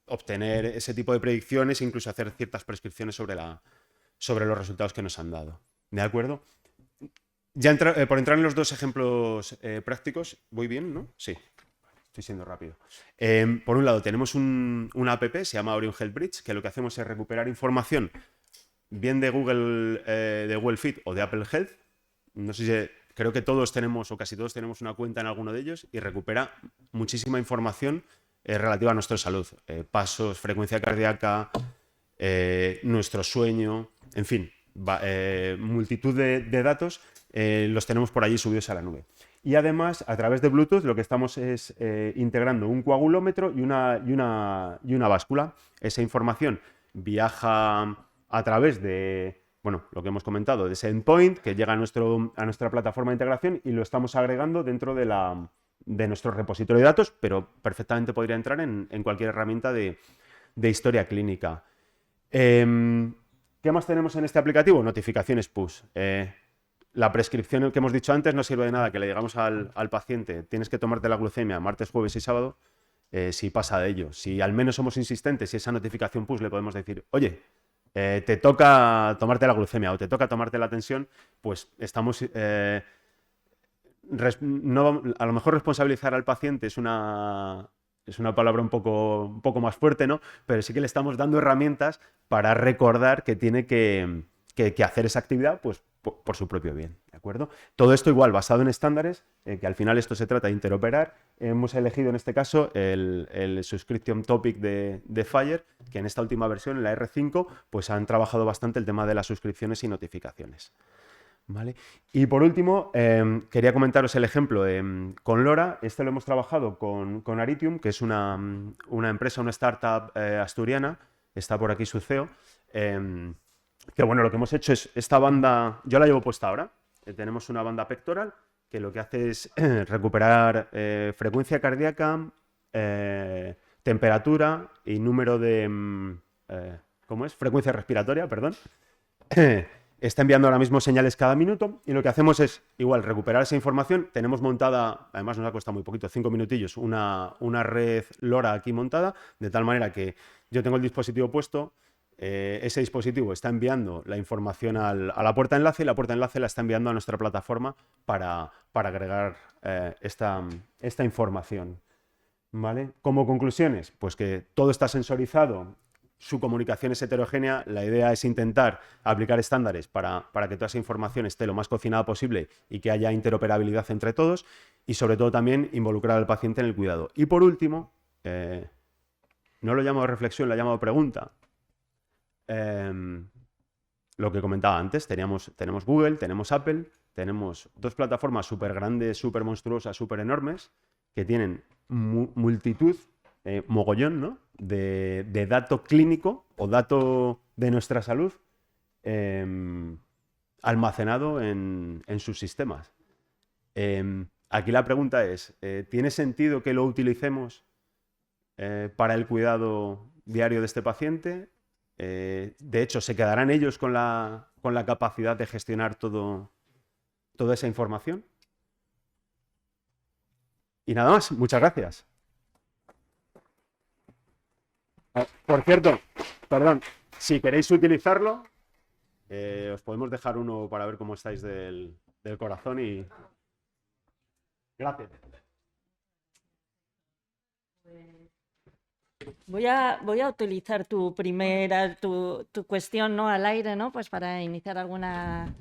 obtener ese tipo de predicciones e incluso hacer ciertas prescripciones sobre los resultados que nos han dado. ¿De acuerdo? Ya por entrar en los dos ejemplos prácticos, ¿voy bien, no? Sí. Estoy siendo rápido. Por un lado, tenemos una app, se llama Orion Health Bridge, que lo que hacemos es recuperar información bien de Google Fit o de Apple Health. No sé si creo que todos tenemos o casi todos tenemos una cuenta en alguno de ellos, y recupera muchísima información relativa a nuestra salud. Pasos, frecuencia cardíaca, nuestro sueño, en fin, multitud de datos los tenemos por allí subidos a la nube. Y además, a través de Bluetooth, lo que estamos es integrando un coagulómetro y una báscula. Esa información viaja a través de, bueno, lo que hemos comentado, de ese endpoint que llega a nuestra plataforma de integración, y lo estamos agregando dentro de nuestro repositorio de datos, pero perfectamente podría entrar en cualquier herramienta de historia clínica. ¿Qué más tenemos en este aplicativo? Notificaciones push. La prescripción que hemos dicho antes no sire de nada, que le digamos al paciente: tienes que tomarte la glucemia martes, jueves y sábado, si pasa de ello. Si al menos somos insistentes y esa notificación push le podemos decir, oye, te toca tomarte la glucemia o te toca tomarte la tensión, pues estamos... no, a lo mejor responsabilizar al paciente es una palabra un poco más fuerte, ¿no? Pero sí que le estamos dando herramientas para recordar que tiene que hacer esa actividad pues, por su propio bien, ¿de acuerdo? Todo esto igual basado en estándares, que al final esto se trata de interoperar. Hemos elegido en este caso el Subscription Topic de Fire, que en esta última versión, en la R5, pues han trabajado bastante el tema de las suscripciones y notificaciones. ¿Vale? Y por último, quería comentaros el ejemplo con LoRa. Este lo hemos trabajado con Aritium, que es una empresa, una startup asturiana. Está por aquí su CEO. Que bueno, lo que hemos hecho es esta banda, yo la llevo puesta ahora. Tenemos una banda pectoral que lo que hace es recuperar frecuencia cardíaca, temperatura y número de... ¿cómo es? Frecuencia respiratoria, perdón. Está enviando ahora mismo señales cada minuto y lo que hacemos es, igual, recuperar esa información. Tenemos montada, además nos ha costado muy poquito, 5 minutillos, una red LoRa aquí montada, de tal manera que yo tengo el dispositivo puesto, ese dispositivo está enviando la información a la puerta de enlace y la puerta de enlace la está enviando a nuestra plataforma para agregar esta información. ¿Vale? Como conclusiones, pues que todo está sensorizado, su comunicación es heterogénea, la idea es intentar aplicar estándares para que toda esa información esté lo más cocinada posible y que haya interoperabilidad entre todos y sobre todo también involucrar al paciente en el cuidado. Y por último, no lo llamo reflexión, lo llamo pregunta. Lo que comentaba antes, tenemos Google, tenemos Apple, tenemos dos plataformas súper grandes, súper monstruosas, súper enormes, que tienen multitud, mogollón, ¿no? de dato clínico o dato de nuestra salud almacenado en sus sistemas. Aquí la pregunta es, ¿tiene sentido que lo utilicemos para el cuidado diario de este paciente? De hecho, ¿se quedarán ellos con la capacidad de gestionar toda esa información? Y nada más, muchas gracias. Por cierto, perdón, si queréis utilizarlo, os podemos dejar uno para ver cómo estáis del corazón y... Gracias. Voy a utilizar tu cuestión, ¿no? Al aire, ¿no? Pues para iniciar alguna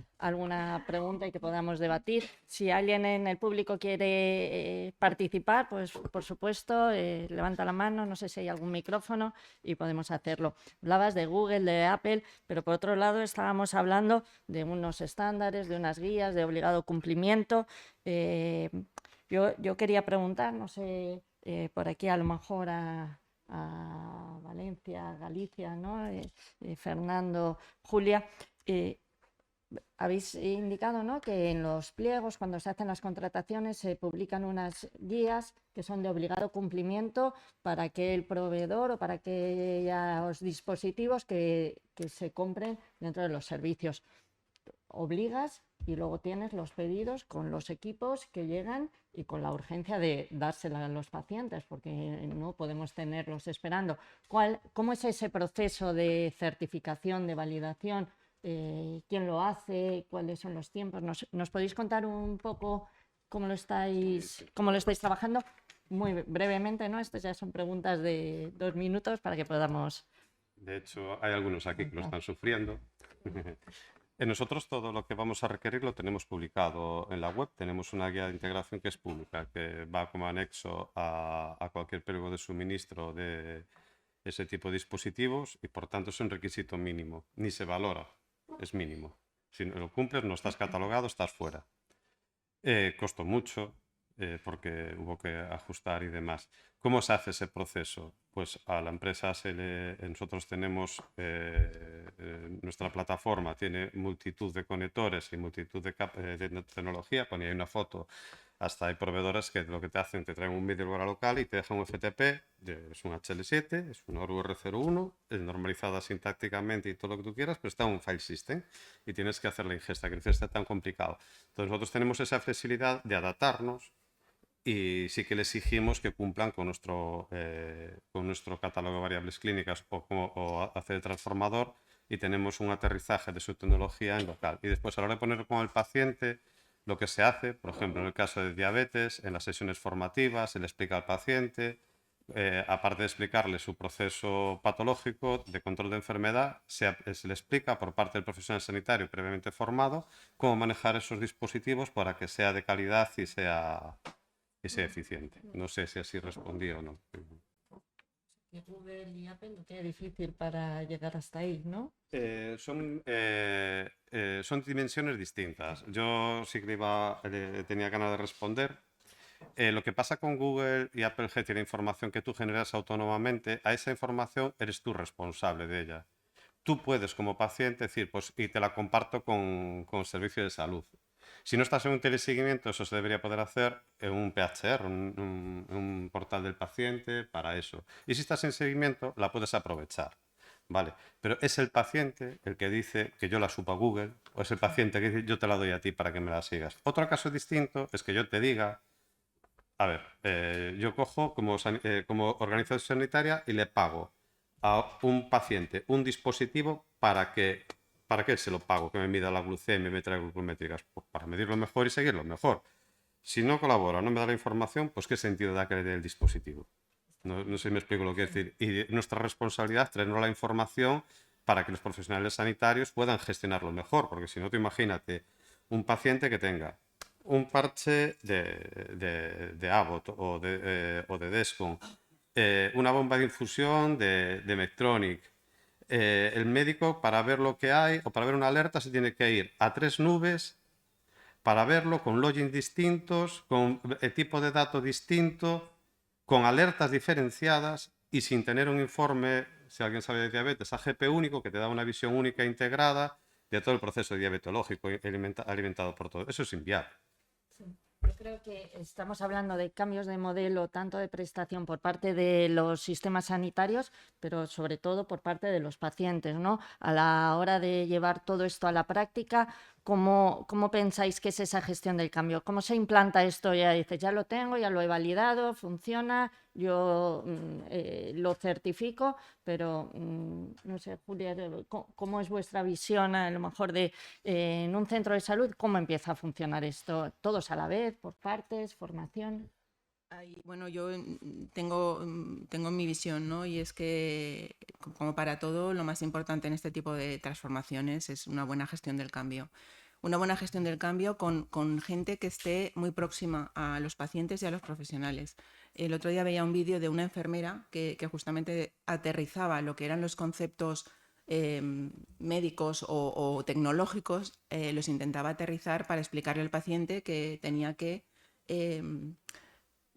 pregunta y que podamos debatir. Si alguien en el público quiere participar, pues por supuesto, levanta la mano, no sé si hay algún micrófono y podemos hacerlo. Hablabas de Google, de Apple, pero por otro lado estábamos hablando de unos estándares, de unas guías, de obligado cumplimiento. Yo quería preguntar, no sé, por aquí a lo mejor a Valencia, Galicia, ¿no? Fernando, Julia, habéis indicado, ¿no? que en los pliegos, cuando se hacen las contrataciones, se publican unas guías que son de obligado cumplimiento para aquel proveedor o para aquellos dispositivos que se compren dentro de los servicios. Obligas y luego tienes los pedidos con los equipos que llegan y con la urgencia de dársela a los pacientes, porque no podemos tenerlos esperando. ¿Cómo es ese proceso de certificación, de validación? ¿Quién lo hace? ¿Cuáles son los tiempos? ¿Nos podéis contar un poco cómo lo estáis trabajando? Muy brevemente, ¿no? Estas ya son preguntas de 2 minutos para que podamos... De hecho, hay algunos aquí que lo están sufriendo. Nosotros todo lo que vamos a requerir lo tenemos publicado en la web. Tenemos una guía de integración que es pública, que va como anexo a cualquier pliego de suministro de ese tipo de dispositivos y por tanto es un requisito mínimo. Ni se valora, es mínimo. Si no lo cumples, no estás catalogado, estás fuera. Costó mucho porque hubo que ajustar y demás. ¿Cómo se hace ese proceso? Pues a la empresa nosotros tenemos, nuestra plataforma tiene multitud de conectores y multitud de tecnología. Cuando hay una foto, hasta hay proveedores que lo que te hacen, te traen un middleware local y te dejan un FTP, es un HL7, es una UR01, es normalizada sintácticamente y todo lo que tú quieras, pero está en un file system y tienes que hacer la ingesta, que no es tan complicado. Entonces nosotros tenemos esa flexibilidad de adaptarnos y sí que le exigimos que cumplan con nuestro catálogo de variables clínicas o hacer el transformador, y tenemos un aterrizaje de su tecnología en local. Y después, a la hora de poner con el paciente, lo que se hace, por ejemplo, en el caso de diabetes, en las sesiones formativas, se le explica al paciente, aparte de explicarle su proceso patológico de control de enfermedad, se le explica por parte del profesional sanitario previamente formado cómo manejar esos dispositivos para que sea de calidad y sea eficiente. No sé si así respondí o no. Que Google y Apple lo tiene difícil para llegar hasta ahí, ¿no? Son dimensiones distintas. Yo sí que tenía ganas de responder. Lo que pasa con Google y Apple Health y la información que tú generas autónomamente, a esa información eres tú responsable de ella. Tú puedes, como paciente, decir, pues, y te la comparto con el servicio de salud. Si no estás en un teleseguimiento, eso se debería poder hacer en un PHR, un portal del paciente para eso. Y si estás en seguimiento, la puedes aprovechar. Vale, pero es el paciente el que dice que yo la supo a Google, o es el paciente que dice yo te la doy a ti para que me la sigas. Otro caso distinto es que yo te diga, a ver, yo cojo como organización sanitaria y le pago a un paciente un dispositivo ¿para qué se lo pago? Que me mida la glucemia y me traiga glucométricas. Pues para medirlo mejor y seguirlo mejor. Si no colabora, no me da la información, pues ¿qué sentido da que le dé el dispositivo? No sé si me explico lo que quiero decir. Y nuestra responsabilidad es traernos la información para que los profesionales sanitarios puedan gestionarlo mejor, porque si no, tú imagínate un paciente que tenga un parche de Abbott o de Dexcom, una bomba de infusión de Medtronic. El médico, para ver lo que hay o para ver una alerta, se tiene que ir a 3 nubes para verlo, con logins distintos, con tipo de datos distinto, con alertas diferenciadas y sin tener un informe, si alguien sabe de diabetes, AGP único, que te da una visión única e integrada de todo el proceso diabetológico alimentado por todo. Eso es inviable. Yo creo que estamos hablando de cambios de modelo, tanto de prestación por parte de los sistemas sanitarios, pero sobre todo por parte de los pacientes, ¿no? A la hora de llevar todo esto a la práctica, ¿cómo pensáis que es esa gestión del cambio? ¿Cómo se implanta esto? Ya dices, ya lo tengo, ya lo he validado, funciona, yo lo certifico, pero no sé, Julia, ¿cómo es vuestra visión a lo mejor de en un centro de salud? ¿Cómo empieza a funcionar esto? ¿Todos a la vez, por partes, formación? Bueno, yo tengo mi visión, ¿no? Y es que, como para todo, lo más importante en este tipo de transformaciones es una buena gestión del cambio. Una buena gestión del cambio con gente que esté muy próxima a los pacientes y a los profesionales. El otro día veía un vídeo de una enfermera que justamente aterrizaba lo que eran los conceptos médicos o tecnológicos, los intentaba aterrizar para explicarle al paciente que tenía que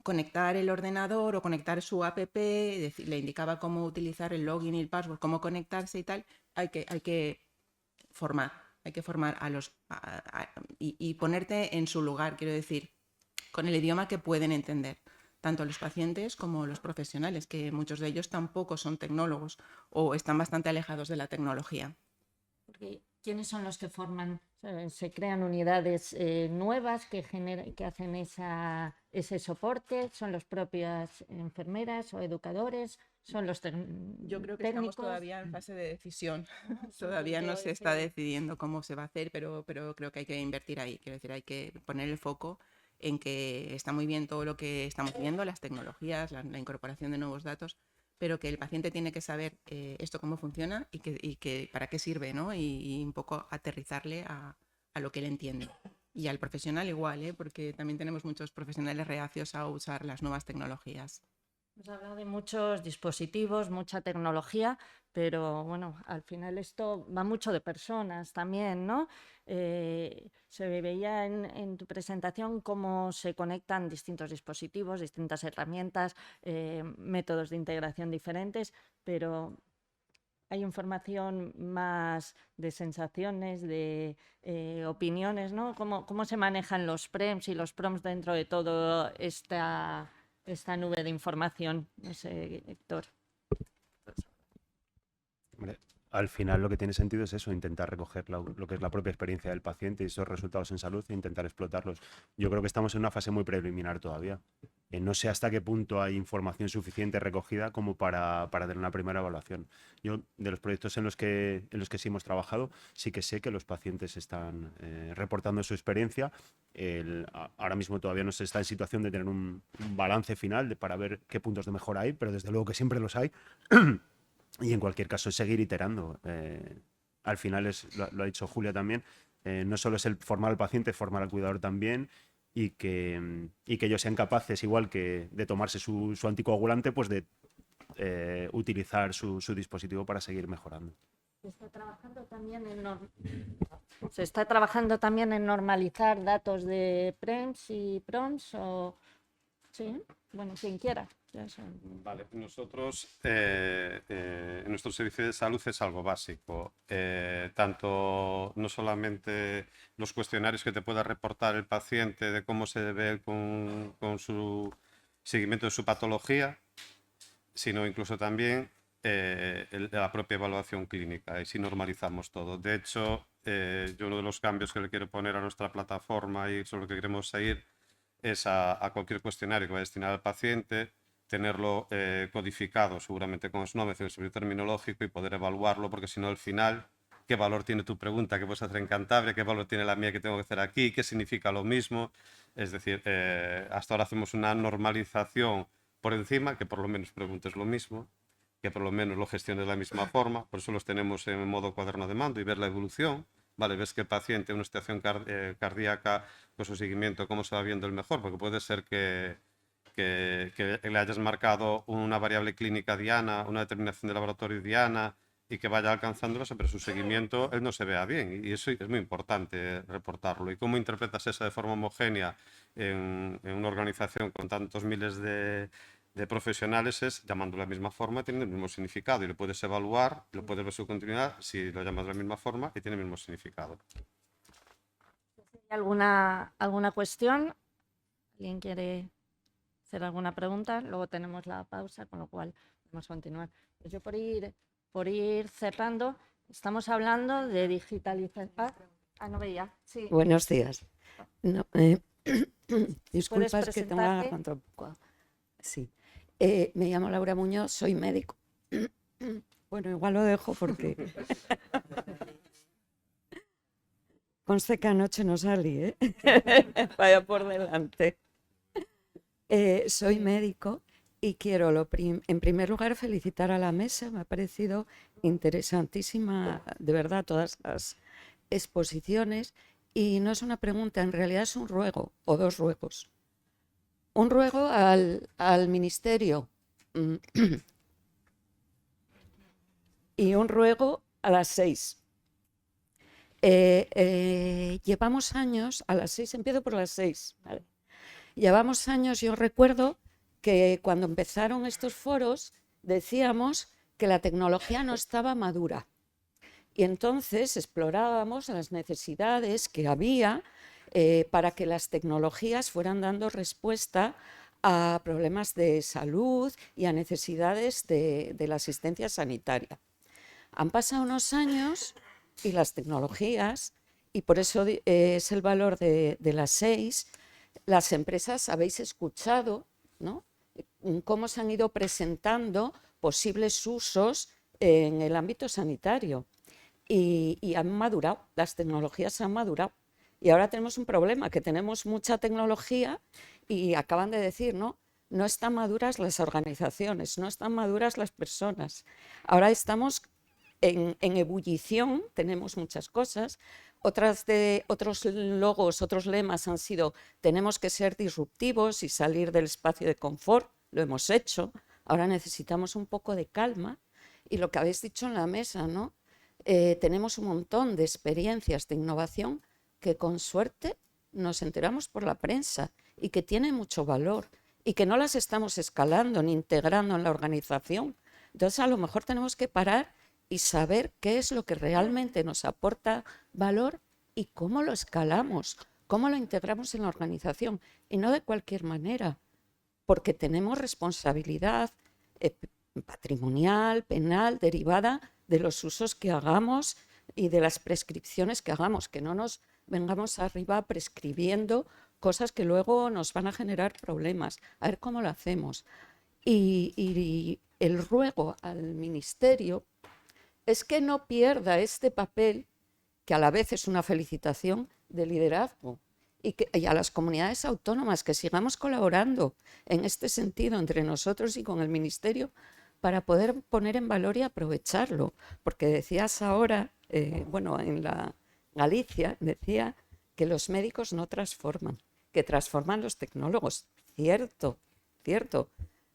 conectar el ordenador o conectar su app, le indicaba cómo utilizar el login y el password, cómo conectarse y tal. Hay que formar a los y ponerte en su lugar, quiero decir, con el idioma que pueden entender, tanto los pacientes como los profesionales, que muchos de ellos tampoco son tecnólogos o están bastante alejados de la tecnología. Porque ¿quiénes son los que forman? ¿Se crean unidades nuevas que hacen ese soporte? ¿Son las propias enfermeras o educadores? ¿Son los Yo creo que técnicos? estamos todavía en fase de decisión. Todavía no se está decidiendo cómo se va a hacer, pero creo que hay que invertir ahí. Quiero decir, hay que poner el foco en que está muy bien todo lo que estamos viendo, las tecnologías, la incorporación de nuevos datos, pero que el paciente tiene que saber esto cómo funciona y que para qué sirve, ¿no? Y un poco aterrizarle a lo que él entiende. Y al profesional igual, porque también tenemos muchos profesionales reacios a usar las nuevas tecnologías. Hemos hablado de muchos dispositivos, mucha tecnología, pero bueno, al final esto va mucho de personas también, ¿no? Se veía en tu presentación cómo se conectan distintos dispositivos, distintas herramientas, métodos de integración diferentes, pero hay información más de sensaciones, de opiniones, ¿no? ¿Cómo se manejan los PREMS y los PROMS dentro de todo esta nube de información? No sé, Héctor. Hombre, Al final lo que tiene sentido es eso, intentar recoger lo que es la propia experiencia del paciente y esos resultados en salud e intentar explotarlos. Yo creo que estamos en una fase muy preliminar todavía. No sé hasta qué punto hay información suficiente recogida como para tener una primera evaluación. Yo, de los proyectos en los que sí hemos trabajado, sí que sé que los pacientes están reportando su experiencia. Ahora mismo todavía no se está en situación de tener un balance final para ver qué puntos de mejora hay, pero desde luego que siempre los hay. Y en cualquier caso es seguir iterando. Al final lo ha dicho Julia también, no solo es el formar al paciente, formar al cuidador también, y que ellos sean capaces, igual que de tomarse su anticoagulante, pues de utilizar su dispositivo para seguir mejorando. Se está trabajando también en normalizar datos de PREMS y PROMS, o sí, bueno, quien quiera. Vale, nosotros en nuestro servicio de salud es algo básico. Tanto no solamente los cuestionarios que te pueda reportar el paciente de cómo se ve con su seguimiento de su patología, sino incluso también la propia evaluación clínica, y si normalizamos todo. De hecho, yo uno de los cambios que le quiero poner a nuestra plataforma y sobre lo que queremos seguir es a cualquier cuestionario que vaya destinado al paciente, tenerlo codificado seguramente con SNOMED en el servicio terminológico y poder evaluarlo, porque si no al final, ¿qué valor tiene tu pregunta que puedes hacer en Cantabria? ¿Qué valor tiene la mía que tengo que hacer aquí? ¿Qué significa lo mismo? Es decir, hasta ahora hacemos una normalización por encima, que por lo menos preguntes lo mismo, que por lo menos lo gestiones de la misma forma, por eso los tenemos en modo cuaderno de mando y ver la evolución. Vale, ves que el paciente en una situación cardíaca, con su seguimiento, cómo se va viendo el mejor, porque puede ser que le hayas marcado una variable clínica diana, una determinación de laboratorio diana, y que vaya alcanzándola, pero su seguimiento él no se vea bien, y eso es muy importante reportarlo. ¿Y cómo interpretas eso de forma homogénea en una organización con tantos miles de profesionales? Es llamándolo de la misma forma, tiene el mismo significado, y lo puedes evaluar, lo puedes ver su continuidad si lo llamas de la misma forma y tiene el mismo significado. ¿Alguna cuestión? ¿Alguien quiere hacer alguna pregunta? Luego tenemos la pausa, con lo cual vamos a continuar. Pues yo por ir cerrando, estamos hablando de digitalización. No veía. Sí. Buenos días. No, disculpas que tengo la garganta un poco. Sí. Me llamo Laura Muñoz, soy médico. Bueno, igual lo dejo porque conste que anoche no salí, ¿eh? Vaya por delante. Soy médico y quiero, en primer lugar, felicitar a la mesa. Me ha parecido interesantísima, de verdad, todas las exposiciones. Y no es una pregunta, en realidad es un ruego o dos ruegos. Un ruego al Ministerio y un ruego a las 6. Llevamos años, a las 6, empiezo por las 6, ¿vale? Llevamos años, yo recuerdo que cuando empezaron estos foros decíamos que la tecnología no estaba madura y entonces explorábamos las necesidades que había para que las tecnologías fueran dando respuesta a problemas de salud y a necesidades de la asistencia sanitaria. Han pasado unos años y las tecnologías, y por eso es el valor de las 6, las empresas habéis escuchado, ¿no?, cómo se han ido presentando posibles usos en el ámbito sanitario y han madurado, las tecnologías han madurado. Y ahora tenemos un problema, que tenemos mucha tecnología y acaban de decir, ¿no?, no están maduras las organizaciones, no están maduras las personas. Ahora estamos en ebullición, tenemos muchas cosas. Otros logos, otros lemas han sido: tenemos que ser disruptivos y salir del espacio de confort. Lo hemos hecho. Ahora necesitamos un poco de calma. Y lo que habéis dicho en la mesa, ¿no? Tenemos un montón de experiencias de innovación que con suerte nos enteramos por la prensa y que tienen mucho valor y que no las estamos escalando ni integrando en la organización. Entonces a lo mejor tenemos que parar y saber qué es lo que realmente nos aporta valor y cómo lo escalamos, cómo lo integramos en la organización, y no de cualquier manera, porque tenemos responsabilidad patrimonial, penal, derivada de los usos que hagamos y de las prescripciones que hagamos, que no nos vengamos arriba prescribiendo cosas que luego nos van a generar problemas. A ver cómo lo hacemos. Y el ruego al Ministerio es que no pierda este papel, que a la vez es una felicitación de liderazgo, y a las comunidades autónomas que sigamos colaborando en este sentido entre nosotros y con el Ministerio para poder poner en valor y aprovecharlo. Porque decías ahora, bueno, en la Galicia decía que los médicos no transforman, que transforman los tecnólogos. Cierto, cierto.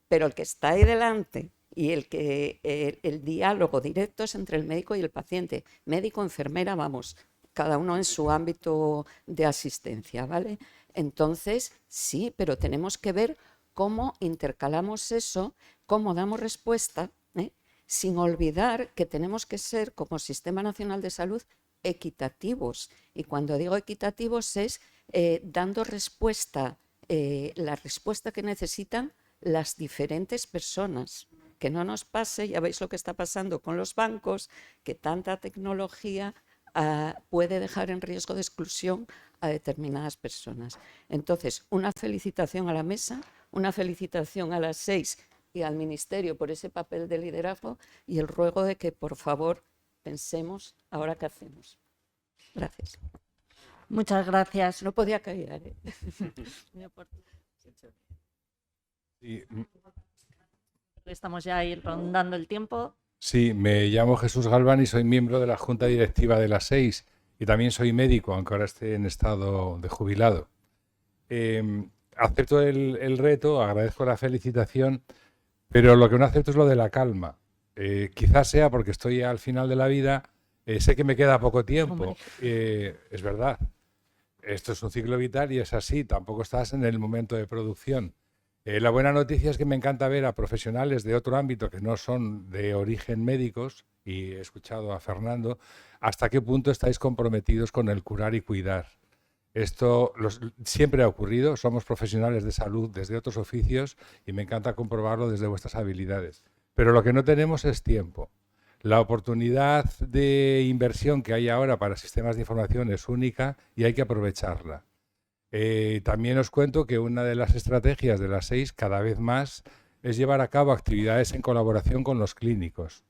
Pero el que está ahí delante y el diálogo directo es entre el médico y el paciente. Médico, enfermera, vamos, cada uno en su ámbito de asistencia, ¿vale? Entonces, sí, pero tenemos que ver cómo intercalamos eso, cómo damos respuesta, sin olvidar que tenemos que ser, como Sistema Nacional de Salud, equitativos. Y cuando digo equitativos es dando respuesta, la respuesta que necesitan las diferentes personas. Que no nos pase, ya veis lo que está pasando con los bancos, que tanta tecnología puede dejar en riesgo de exclusión a determinadas personas. Entonces, una felicitación a la mesa, una felicitación a las 6 y al Ministerio por ese papel de liderazgo y el ruego de que, por favor, pensemos ahora qué hacemos. Gracias. Muchas gracias. No podía callar, ¿eh? Sí, Estamos ya ahí rondando el tiempo. sí, me llamo Jesús Galván y soy miembro de la Junta Directiva de la 6 y también soy médico, aunque ahora esté en estado de jubilado. Acepto el reto, agradezco la felicitación, pero lo que no acepto es lo de la calma. Quizás sea porque estoy al final de la vida, sé que me queda poco tiempo, es verdad. Esto es un ciclo vital y es así, tampoco estás en el momento de producción. La buena noticia es que me encanta ver a profesionales de otro ámbito que no son de origen médicos, y he escuchado a Fernando, hasta qué punto estáis comprometidos con el curar y cuidar. Esto siempre ha ocurrido, somos profesionales de salud desde otros oficios y me encanta comprobarlo desde vuestras habilidades. Pero lo que no tenemos es tiempo. La oportunidad de inversión que hay ahora para sistemas de información es única y hay que aprovecharla. También os cuento que una de las estrategias de las 6 cada vez más es llevar a cabo actividades en colaboración con los clínicos.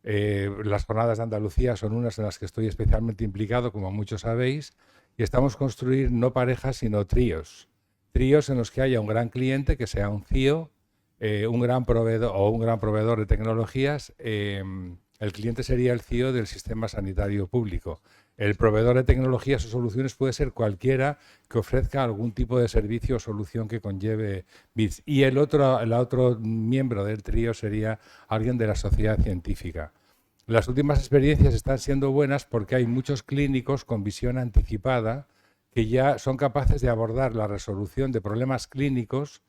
Las jornadas de Andalucía son unas en las que estoy especialmente implicado, como muchos sabéis, y estamos construir no parejas sino tríos. Tríos en los que haya un gran cliente que sea un CIO, un gran proveedor o un gran proveedor de tecnologías. El cliente sería el CIO del sistema sanitario público. El proveedor de tecnologías o soluciones puede ser cualquiera que ofrezca algún tipo de servicio o solución que conlleve BITS. Y el otro miembro del trío sería alguien de la sociedad científica. Las últimas experiencias están siendo buenas porque hay muchos clínicos con visión anticipada que ya son capaces de abordar la resolución de problemas clínicos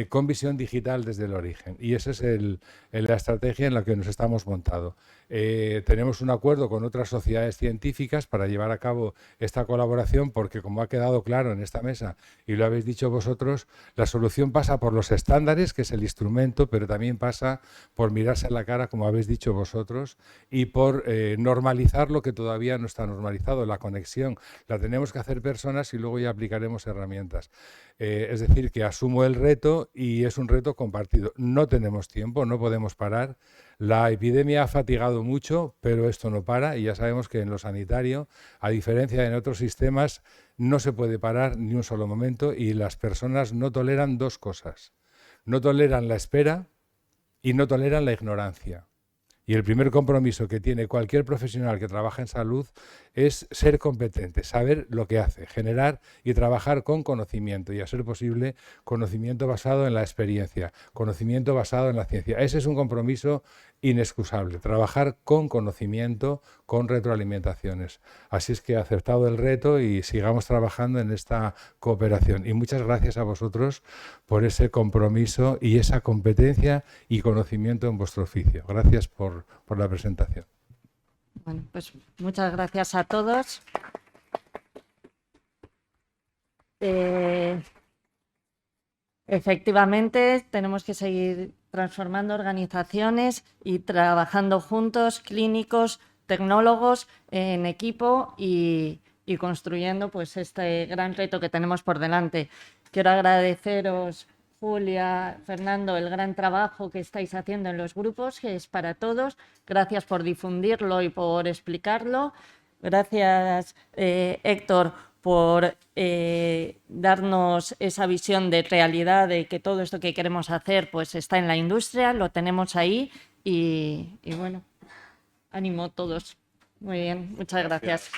con visión digital desde el origen. Y esa es la estrategia en la que nos estamos montando. Tenemos un acuerdo con otras sociedades científicas para llevar a cabo esta colaboración porque, como ha quedado claro en esta mesa y lo habéis dicho vosotros, la solución pasa por los estándares, que es el instrumento, pero también pasa por mirarse en la cara, como habéis dicho vosotros, y por normalizar lo que todavía no está normalizado. La conexión la tenemos que hacer personas y luego ya aplicaremos herramientas. Es decir, que asumo el reto y es un reto compartido. No tenemos tiempo, no podemos parar. La epidemia ha fatigado mucho, pero esto no para y ya sabemos que en lo sanitario, a diferencia de en otros sistemas, no se puede parar ni un solo momento y las personas no toleran dos cosas. No toleran la espera y no toleran la ignorancia. Y el primer compromiso que tiene cualquier profesional que trabaja en salud es ser competente, saber lo que hace, generar y trabajar con conocimiento y, a ser posible, conocimiento basado en la experiencia, conocimiento basado en la ciencia. Ese es un compromiso inexcusable, trabajar con conocimiento, con retroalimentaciones. Así es que he aceptado el reto y sigamos trabajando en esta cooperación. Y muchas gracias a vosotros por ese compromiso y esa competencia y conocimiento en vuestro oficio. Gracias por la presentación. Bueno, pues muchas gracias a todos. Efectivamente, tenemos que seguir transformando organizaciones y trabajando juntos, clínicos, tecnólogos, en equipo y construyendo pues este gran reto que tenemos por delante. Quiero agradeceros, Julia, Fernando, el gran trabajo que estáis haciendo en los grupos, que es para todos. Gracias por difundirlo y por explicarlo. Gracias, Héctor, por darnos esa visión de realidad de que todo esto que queremos hacer pues está en la industria, lo tenemos ahí y bueno, ánimo todos. Muy bien, muchas gracias.